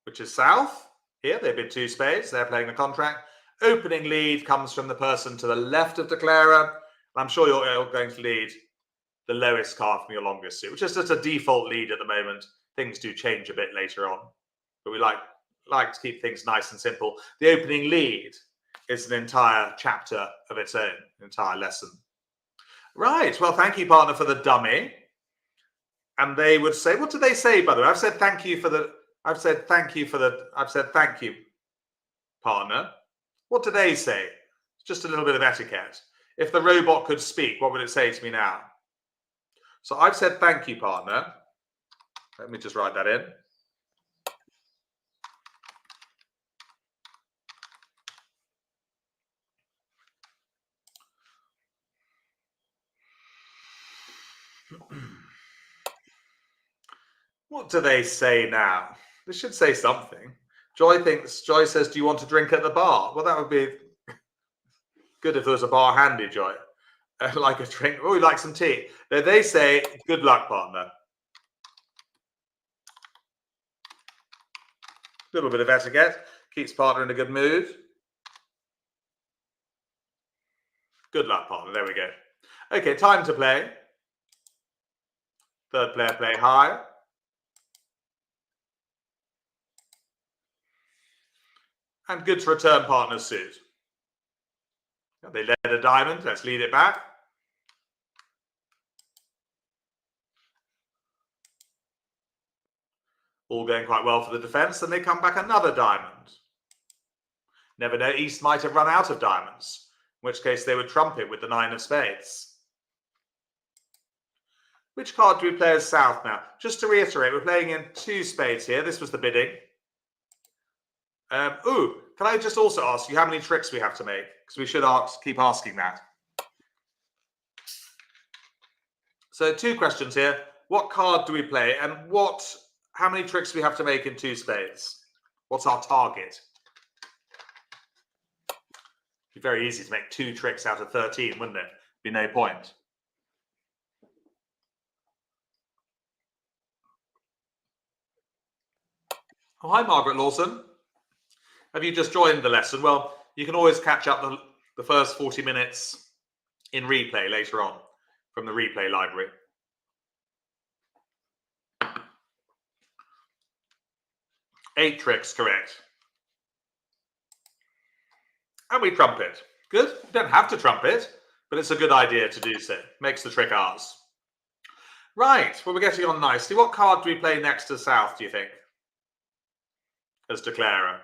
which is South. Here, they bid 2 spades. They're playing the contract. Opening lead comes from the person to the left of declarer. I'm sure you're going to lead the lowest card from your longest suit, which is just a default lead at the moment. Things do change a bit later on, but we like to keep things nice and simple. The opening lead is an entire chapter of its own, an entire lesson. Right. Well, thank you, partner, for the dummy. And they would say, what do they say, by the way? I've said thank you, partner. What do they say? Just a little bit of etiquette. If the robot could speak, what would it say to me now? So I've said thank you, partner. Let me just write that in. What do they say now? They should say something. Joy says, do you want to drink at the bar? Well, that would be good if there was a bar handy, Joy. Like a drink. Oh, we'd like some tea. No, they say, good luck, partner. A little bit of etiquette. Keeps partner in a good mood. Good luck, partner. There we go. Okay, time to play. Third player play high. And good to return partner's suit. They led a diamond. Let's lead it back. All going quite well for the defense. And they come back another diamond. Never know. East might have run out of diamonds, in which case they would trump it with the 9 of spades. Which card do we play as South now? Just to reiterate, we're playing in 2 spades here. This was the bidding. Can I just also ask you how many tricks we have to make? Because we should keep asking that. So 2 questions here. What card do we play? And how many tricks do we have to make in 2 spades? What's our target? It'd be very easy to make 2 tricks out of 13, wouldn't it? Be no point. Oh, hi, Margaret Lawson. Have you just joined the lesson? Well, you can always catch up the first 40 minutes in replay later on from the replay library. Eight tricks, correct. And we trump it. Good. You don't have to trump it, but it's a good idea to do so. Makes the trick ours. Right. Well, we're getting on nicely. What card do we play next to South, do you think? As declarer.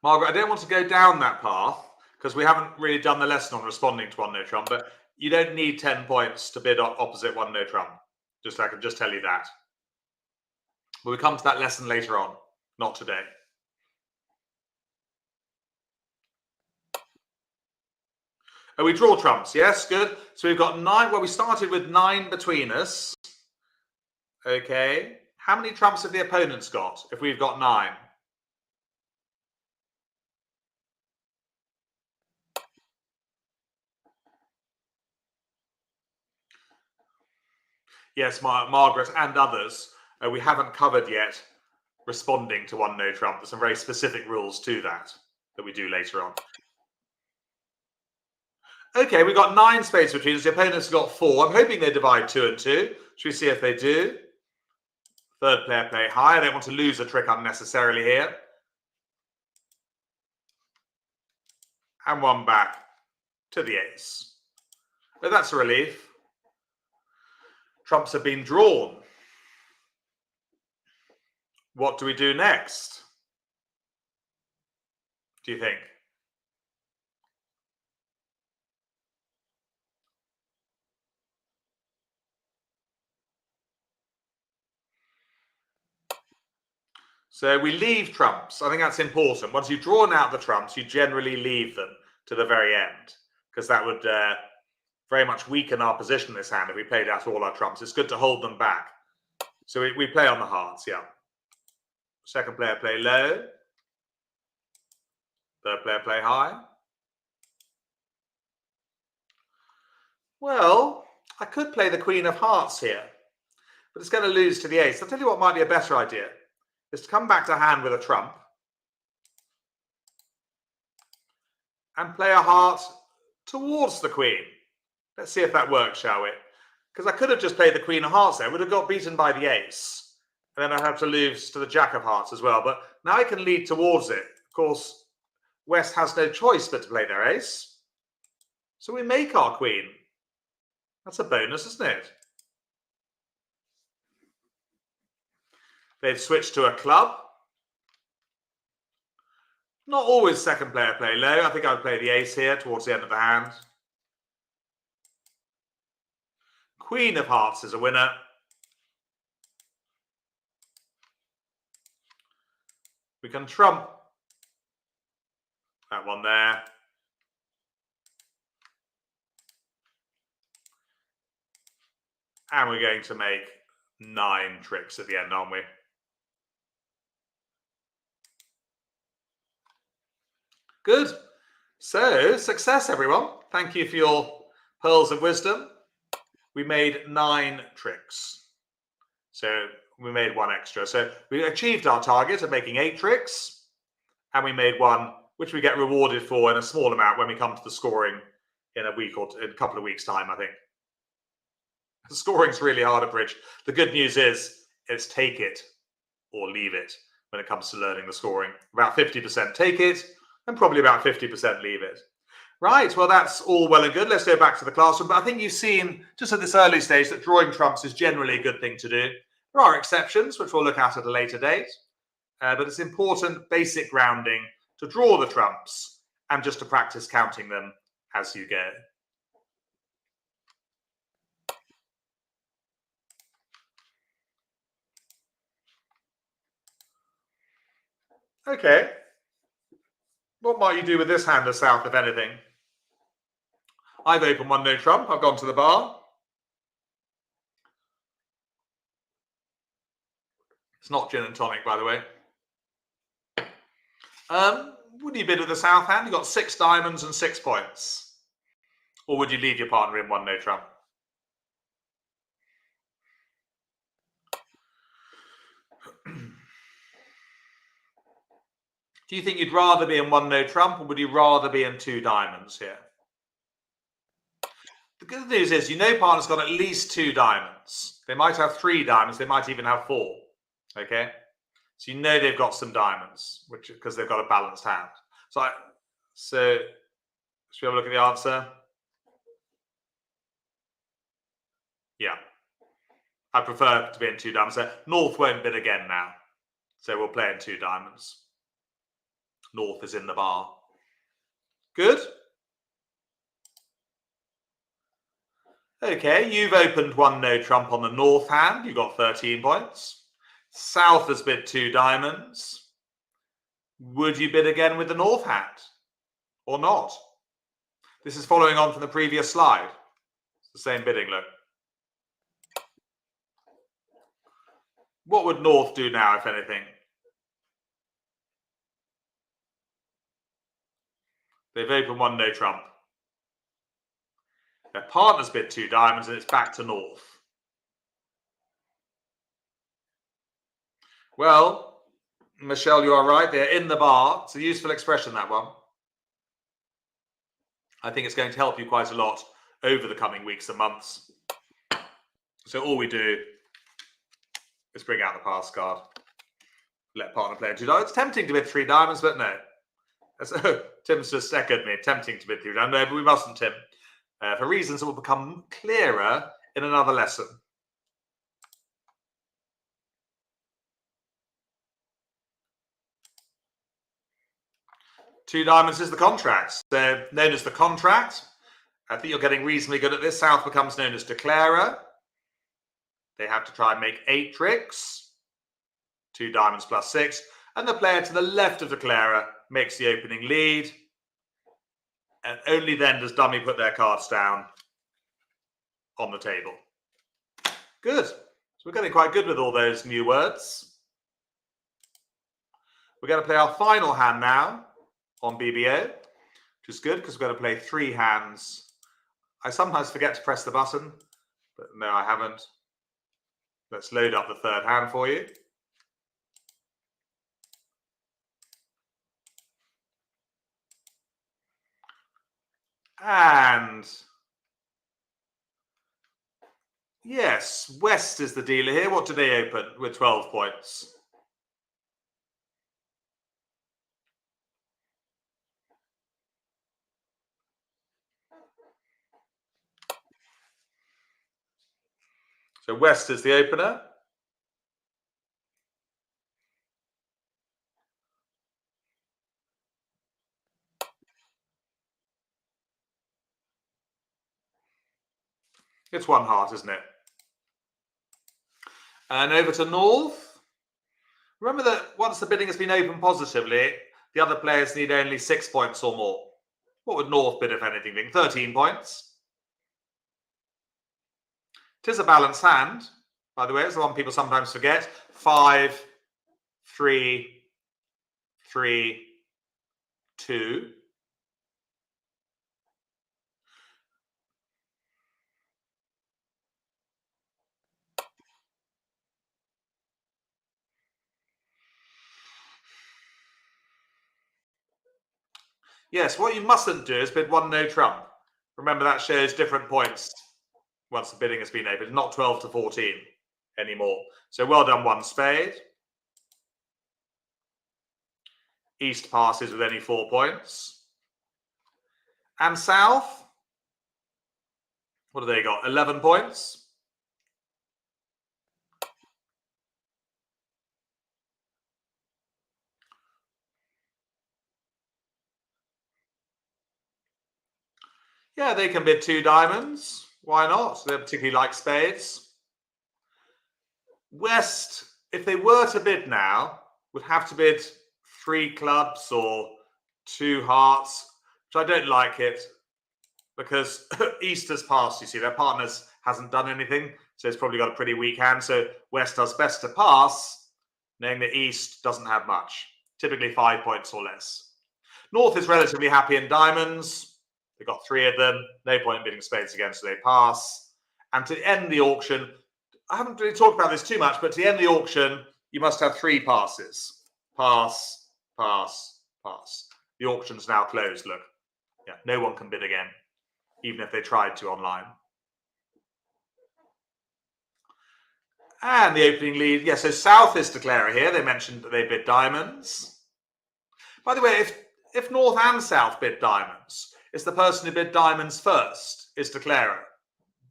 Margaret, I don't want to go down that path because we haven't really done the lesson on responding to 1 no trump, but you don't need 10 points to bid opposite 1 no trump. I can just tell you that. But we'll come to that lesson later on, not today. Oh, we draw trumps. Yes, good. So we've got 9. Well, we started with 9 between us. Okay. How many trumps have the opponents got if we've got 9? Yes, Margaret and others. We haven't covered yet responding to 1 no trump. There's some very specific rules to that we do later on. Okay, we've got 9 spades between us. The opponents have got 4. I'm hoping they divide 2 and 2. Should we see if they do? Third player play high. I don't want to lose a trick unnecessarily here. And 1 back to the ace. But that's a relief. Trumps have been drawn. What do we do next? Do you think? So we leave trumps. I think that's important. Once you've drawn out the trumps, you generally leave them to the very end because that would very much weaken our position in this hand if we played out all our trumps. It's good to hold them back. So we play on the hearts, yeah. Second player play low. Third player play high. Well, I could play the Queen of Hearts here, but it's going to lose to the ace. I'll tell you what might be a better idea, is to come back to hand with a trump and play a heart towards the Queen. Let's see if that works, shall we? Because I could have just played the Queen of Hearts there. Would have got beaten by the ace. And then I have to lose to the Jack of Hearts as well. But now I can lead towards it. Of course, West has no choice but to play their ace. So we make our queen. That's a bonus, isn't it? They've switched to a club. Not always second player play low. I think I would play the ace here towards the end of the hand. Queen of Hearts is a winner. We can trump that one there. And we're going to make 9 tricks at the end, aren't we? Good. So, success, everyone. Thank you for your pearls of wisdom. We made 9 tricks. So, we made 1 extra. So, we achieved our target of making 8 tricks. And we made 1, which we get rewarded for in a small amount when we come to the scoring in a week or in a couple of weeks' time, I think. The scoring's really hard at bridge. The good news is it's take it or leave it when it comes to learning the scoring. About 50% take it and probably about 50% leave it. Right, well, that's all well and good. Let's go back to the classroom. But I think you've seen, just at this early stage, that drawing trumps is generally a good thing to do. There are exceptions, which we'll look at a later date. But it's important basic grounding to draw the trumps and just to practice counting them as you go. Okay. What might you do with this hand of south, if anything? I've opened 1 no trump. I've gone to the bar. It's not gin and tonic, by the way. Would you bid with the south hand? You've got 6 diamonds and 6 points. Or would you leave your partner in 1 no trump? Do you think you'd rather be in 1 no trump, or would you rather be in 2 diamonds here? The good news is you know partner's got at least 2 diamonds. They might have 3 diamonds. They might even have 4. Okay? So you know they've got some diamonds, which because they've got a balanced hand. So should we have a look at the answer? Yeah. I prefer to be in 2 diamonds. So North won't bid again now. So we'll play in 2 diamonds. North is in the bar. Good. Okay, you've opened 1 no trump on the North hand. You've got 13 points. South has bid 2 diamonds. Would you bid again with the North hand or not? This is following on from the previous slide. It's the same bidding, look. What would North do now, if anything? They've opened 1 no trump. Their partner's bid 2 diamonds and it's back to North. Well, Michelle, you are right. They're in the bar. It's a useful expression, that one. I think it's going to help you quite a lot over the coming weeks and months. So all we do is bring out the pass card. Let partner play in 2 diamonds. It's tempting to bid 3 diamonds, but no. So Tim's just echoed me. Tempting to bid 3 diamonds. No, but we mustn't, Tim. For reasons that will become clearer in another lesson. Two diamonds is the contract. They're known as the contract. I think you're getting reasonably good at this. South becomes known as declarer. They have to try and make 8 tricks. 2 diamonds plus 6. And the player to the left of declarer makes the opening lead. And only then does dummy put their cards down on the table. Good. So we're getting quite good with all those new words. We're going to play our final hand now on BBO, which is good because we're going to play 3 hands. I sometimes forget to press the button, but no, I haven't. Let's load up the 3rd hand for you. And Yes, West is the dealer here. What do they open with 12 points? So West is the opener. It's one heart, isn't it? And over to North. Remember that once the bidding has been opened positively, the other players need only 6 points or more. What would North bid, if anything, being 13 points? It is a balanced hand, by the way. It's the one people sometimes forget. 5, 3, 3, 2. Yes, what you mustn't do is bid 1 no trump. Remember, that shows different points once the bidding has been opened, not 12 to 14 anymore. So well done, 1 spade. East passes with only 4 points. And South, what have they got? 11 points. Yeah, they can bid 2 diamonds. Why not? They particularly like spades. West, if they were to bid now, would have to bid 3 clubs or 2 hearts, which I don't like it because East has passed, you see. Their partners hasn't done anything, so it's probably got a pretty weak hand. So West does best to pass, knowing that East doesn't have much, typically 5 points or less. North is relatively happy in diamonds. They've got 3 of them. No point bidding spades again, so they pass. And to end the auction, I haven't really talked about this too much, but to end the auction, you must have 3 passes. Pass, pass, pass. The auction's now closed, look. Yeah, no one can bid again, even if they tried to online. And the opening lead, yeah, so South is declarer here. They mentioned that they bid diamonds. By the way, if North and South bid diamonds, it's the person who bid diamonds first is declarer.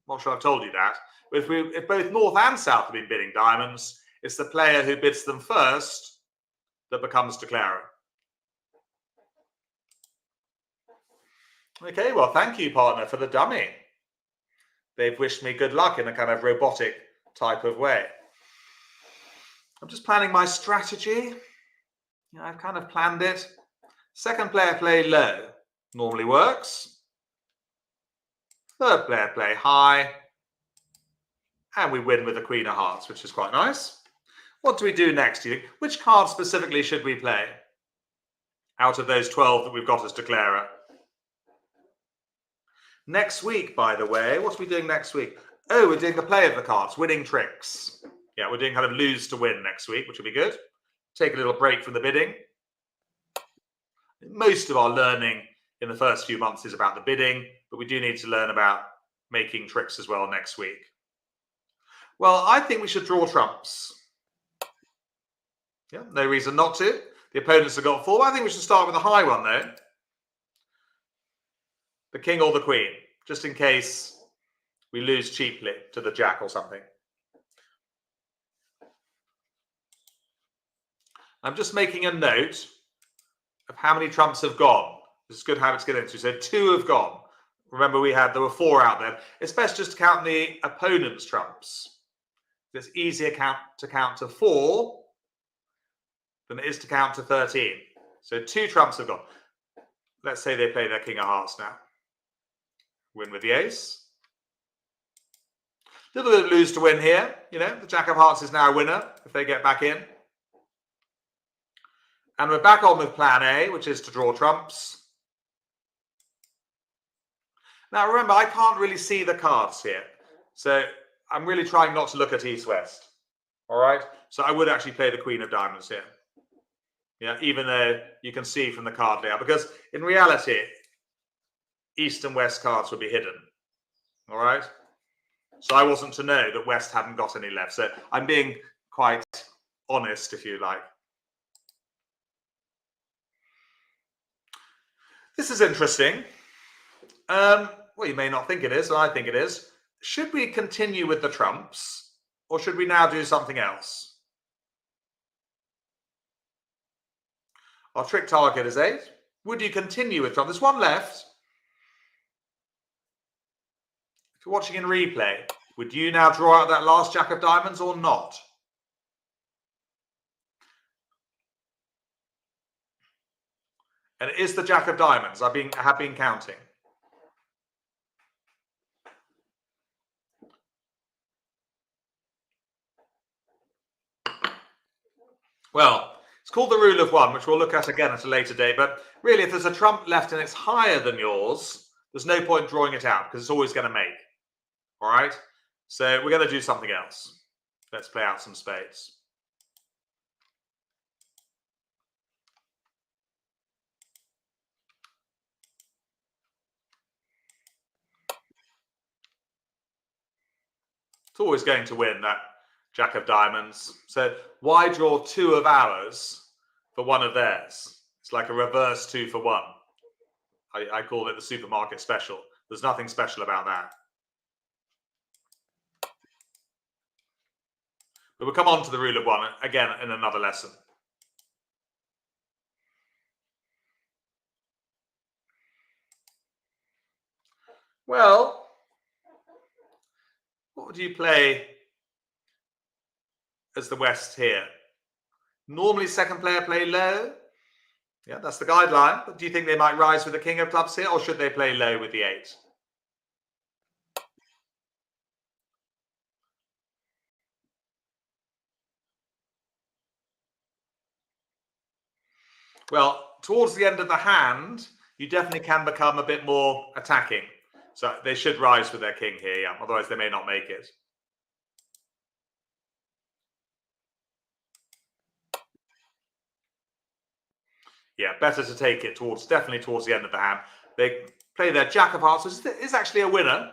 Not sure I've told you that. But if both North and South have been bidding diamonds, it's the player who bids them first that becomes declarer. Okay, well, thank you, partner, for the dummy. They've wished me good luck in a kind of robotic type of way. I'm just planning my strategy. Yeah, I've kind of planned it. Second player play low, normally works. Third player play high. And we win with the Queen of Hearts, which is quite nice. What do we do next, do you think? Which card specifically should we play out of those 12 that we've got as declarer? Next week, by the way, what are we doing next week? Oh, we're doing the play of the cards, winning tricks. Yeah, we're doing kind of lose to win next week, which will be good. Take a little break from the bidding. Most of our learning in the first few months is about the bidding, but we do need to learn about making tricks as well next week. Well, I think we should draw trumps. Yeah, no reason not to. The opponents have got 4. I think we should start with a high one, though. The king or the queen, just in case we lose cheaply to the jack or something. I'm just making a note of how many trumps have gone. This is a good habit to get into. So 2 have gone. Remember, there were 4 out there. It's best just to count the opponent's trumps. It's easier to count to 4 than it is to count to 13. So 2 trumps have gone. Let's say they play their king of hearts now. Win with the ace. A little bit of lose to win here. You know, the jack of hearts is now a winner if they get back in. And we're back on with plan A, which is to draw trumps. Now, remember, I can't really see the cards here. So I'm really trying not to look at east-west. All right? So I would actually play the queen of diamonds here. Yeah, even though you can see from the card layout. Because in reality, east and west cards would be hidden. All right? So I wasn't to know that West hadn't got any left. So I'm being quite honest, if you like. This is interesting. Well, you may not think it is, but I think it is. Should we continue with the trumps, or should we now do something else? Our trick target is 8. Would you continue with trump? There's one left. If you're watching in replay, would you now draw out that last jack of diamonds or not? And it is the jack of diamonds. I have been counting. Well, it's called the rule of 1, which we'll look at again at a later date. But really, if there's a trump left and it's higher than yours, there's no point drawing it out because it's always going to make. All right? So we're going to do something else. Let's play out some spades. It's always going to win, that jack of diamonds. So why draw 2 of ours for 1 of theirs? It's like a reverse 2 for 1. I call it the supermarket special. There's nothing special about that. But we'll come on to the rule of 1 again in another lesson. Well, what would you play as the West here? Normally, second player play low. Yeah, that's the guideline. But do you think they might rise with the king of clubs here, or should they play low with the 8? Well, towards the end of the hand, you definitely can become a bit more attacking. So they should rise with their king here, yeah. Otherwise, they may not make it. Yeah, better to take it definitely towards the end of the hand. They play their jack of hearts, which is actually a winner.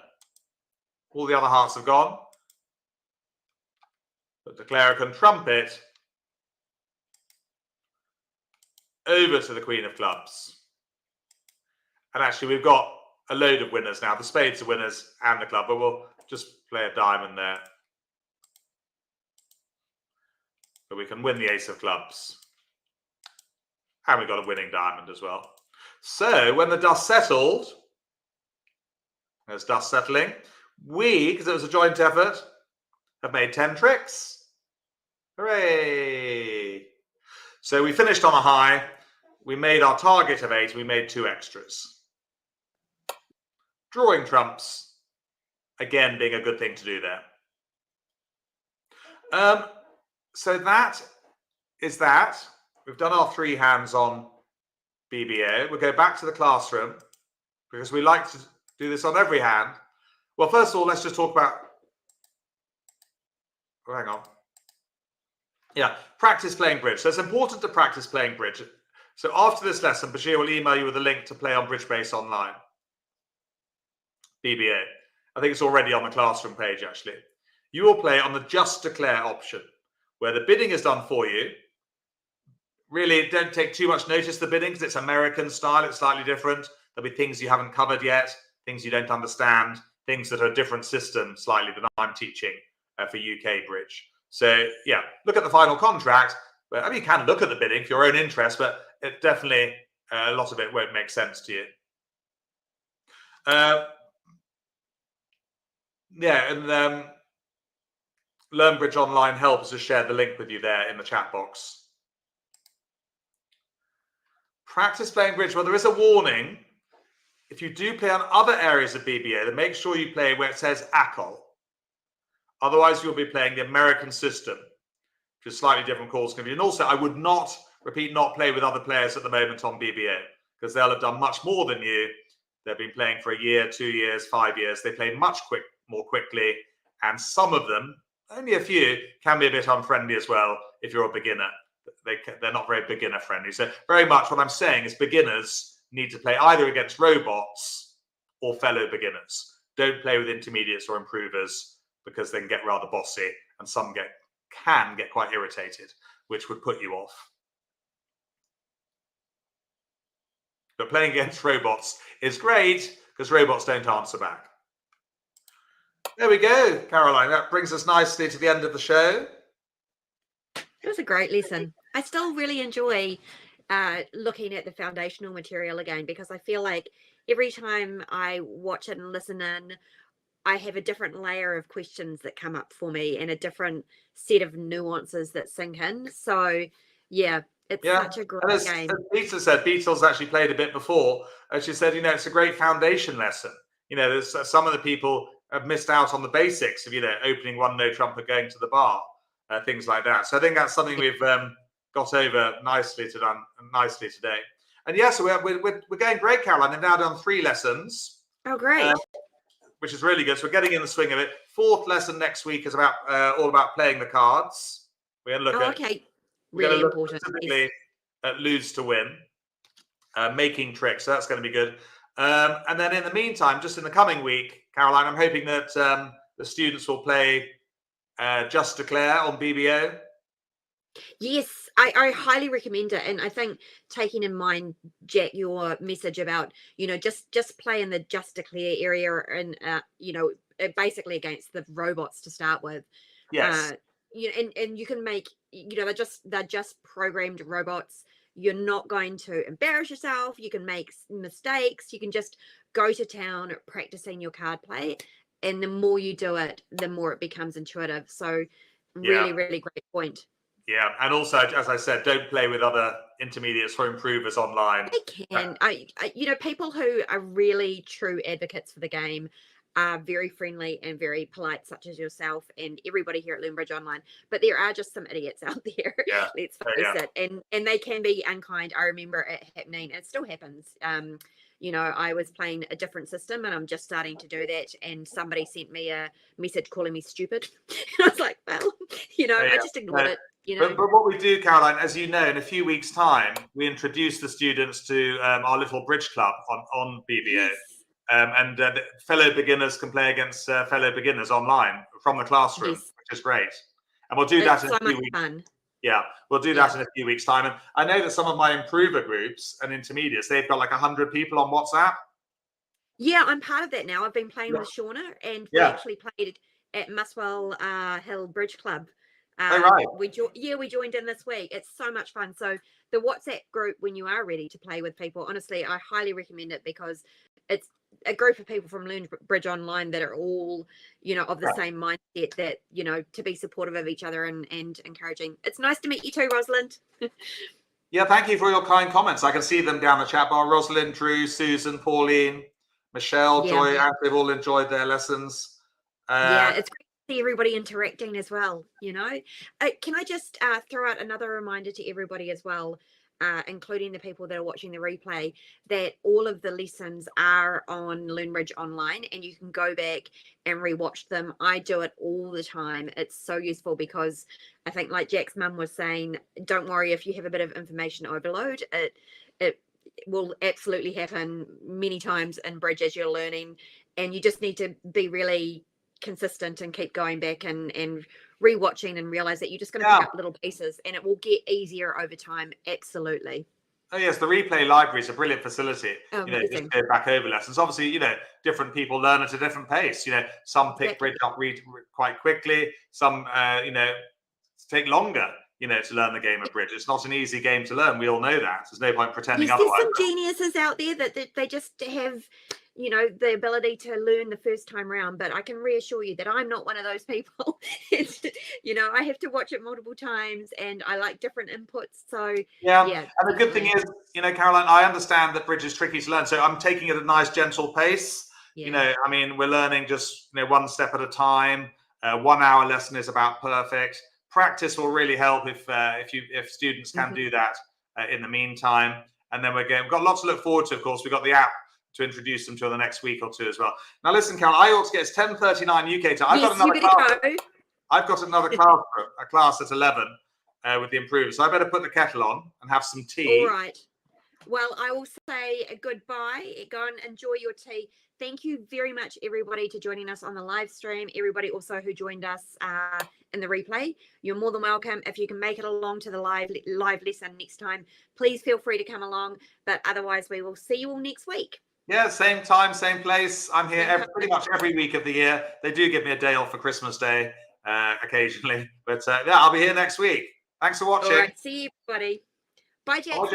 All the other hearts have gone. But declare can trump it over to the queen of clubs. And actually, we've got a load of winners now. The spades are winners and the club, but we'll just play a diamond there. But we can win the ace of clubs. And we got a winning diamond as well. So when the dust settled, there's dust settling, we, because it was a joint effort, have made 10 tricks. Hooray! So we finished on a high. We made our target of 8. We made 2 extras. Drawing trumps, again, being a good thing to do there. So that is that. We've done our 3 hands on BBO. We'll go back to the classroom because we like to do this on every hand. Well, first of all, let's just talk about... Oh, hang on. Yeah, practice playing bridge. So it's important to practice playing bridge. So after this lesson, Bashir will email you with a link to play on Bridge Base Online. BBA. I think it's already on the classroom page, actually. You will play on the Just Declare option, where the bidding is done for you. Really, don't take too much notice of the bidding because it's American style. It's slightly different. There'll be things you haven't covered yet, things you don't understand, things that are a different system slightly than I'm teaching for UK Bridge. So, yeah, look at the final contract. But, I mean, you can look at the bidding for your own interest, but it definitely, a lot of it won't make sense to you. Yeah, and Learn Bridge Online helps us share the link with you there in the chat box. Practice playing bridge. Well, there is a warning. If you do play on other areas of BBA, then make sure you play where it says ACOL. Otherwise, you'll be playing the American system, which is slightly different calls. And also, I would not, repeat, not play with other players at the moment on BBA because they'll have done much more than you. They've been playing for a year, 2 years, 5 years. They play much more quickly. And some of them, only a few, can be a bit unfriendly as well if you're a beginner. They're not very beginner friendly. So very much what I'm saying is beginners need to play either against robots or fellow beginners. Don't play with intermediates or improvers because they can get rather bossy, and some can get quite irritated, which would put you off. But playing against robots is great because robots don't answer back. There we go, Caroline. That brings us nicely to the end of the show. It was a great lesson. I still really enjoy looking at the foundational material again, because I feel like every time I watch it and listen in, I have a different layer of questions that come up for me and a different set of nuances that sink in. So, yeah, it's such a great game. As Peter said, Beatles actually played a bit before. And she said, it's a great foundation lesson. There's some of the people have missed out on the basics of, opening one note trumpet, going to the bar, things like that. So I think that's something we've got over nicely today. And so we're going great, Caroline. They've now done 3 lessons. Oh, great. Which is really good. So we're getting in the swing of it. 4th lesson next week is about all about playing the cards. We're going to look at really important. Specifically at lose to win, making tricks. So that's going to be good. And then in the meantime, just in the coming week, Caroline, I'm hoping that the students will play Just Declare on BBO. Yes, I highly recommend it. And I think, taking in mind, Jack, your message about, just play in the Just Declare area, and, basically against the robots to start with. Yes. And you can make, they're just programmed robots. You're not going to embarrass yourself. You can make mistakes. You can just go to town practicing your card play. And the more you do it, the more it becomes intuitive. So really, really great point. Yeah, and also, as I said, don't play with other intermediates or improvers online. I can. People who are really true advocates for the game are very friendly and very polite, such as yourself and everybody here at Loonbridge Online. But there are just some idiots out there. Yeah. Let's face it. And they can be unkind. I remember it happening. It still happens. I was playing a different system, and I'm just starting to do that. And somebody sent me a message calling me stupid. And I was like, well, I just ignored it. But what we do, Caroline, as you know, in a few weeks' time, we introduce the students to our little bridge club on BBO. Yes. And fellow beginners can play against fellow beginners online from the classroom, which is great. And we'll do that in a few weeks. Fun. Yeah, we'll do that in a few weeks' time. And I know that some of my improver groups and intermediates, they've got like 100 people on WhatsApp. Yeah, I'm part of that now. I've been playing with Shauna, and we actually played at Muswell Hill Bridge Club. Right. We joined in this week. It's so much fun. So the WhatsApp group, when you are ready to play with people, honestly, I highly recommend it, because it's a group of people from Loonbridge Online that are all, of the same mindset, that, to be supportive of each other and encouraging. It's nice to meet you too, Rosalind. Yeah, thank you for your kind comments. I can see them down the chat bar. Rosalind, Drew, Susan, Pauline, Michelle, Joy, they've all enjoyed their lessons. It's great to see everybody interacting as well. Can I just throw out another reminder to everybody as well, including the people that are watching the replay, that all of the lessons are on Loonbridge Online, and you can go back and rewatch them. I do it all the time. It's so useful, because I think, like Jack's mum was saying, don't worry if you have a bit of information overload. It will absolutely happen many times in bridge as you're learning, and you just need to be really consistent and keep going back and rewatching, and realize that you're just going to pick up little pieces, and it will get easier over time. Absolutely. Oh yes, the replay library is a brilliant facility. Amazing. Just go back over lessons. Obviously, different people learn at a different pace. Some pick bridge up quite quickly. Some, take longer. To learn the game of bridge. It's not an easy game to learn. We all know that. There's no point pretending otherwise. There's some geniuses out there that they just have, the ability to learn the first time round. But I can reassure you that I'm not one of those people. I have to watch it multiple times, and I like different inputs. So and the good thing is, Caroline, I understand that bridge is tricky to learn. So I'm taking it at a nice, gentle pace. Yeah. We're learning just one step at a time. 1 hour lesson is about perfect. Practice will really help if students can do that in the meantime. And then we've got lots to look forward to. Of course, we've got the app to introduce them to the next week or two as well. Now, listen, Carol, I ought to get, it's 10:39 UK time. I've got another class. I've got another class, a class at 11 with the improvers. So I better put the kettle on and have some tea. All right. Well, I will say a goodbye. Go and enjoy your tea. thank you very much, everybody, to joining us on the live stream. Everybody also who joined us in the replay, you're more than welcome. If you can make it along to the live lesson next time, please feel free to come along. But otherwise, we will see you all next week. Yeah, same time, same place. I'm here pretty much every week of the year. They do give me a day off for Christmas Day occasionally. But yeah, I'll be here next week. Thanks for watching. All right, see you, everybody. Bye, Jack. Bye, Jack.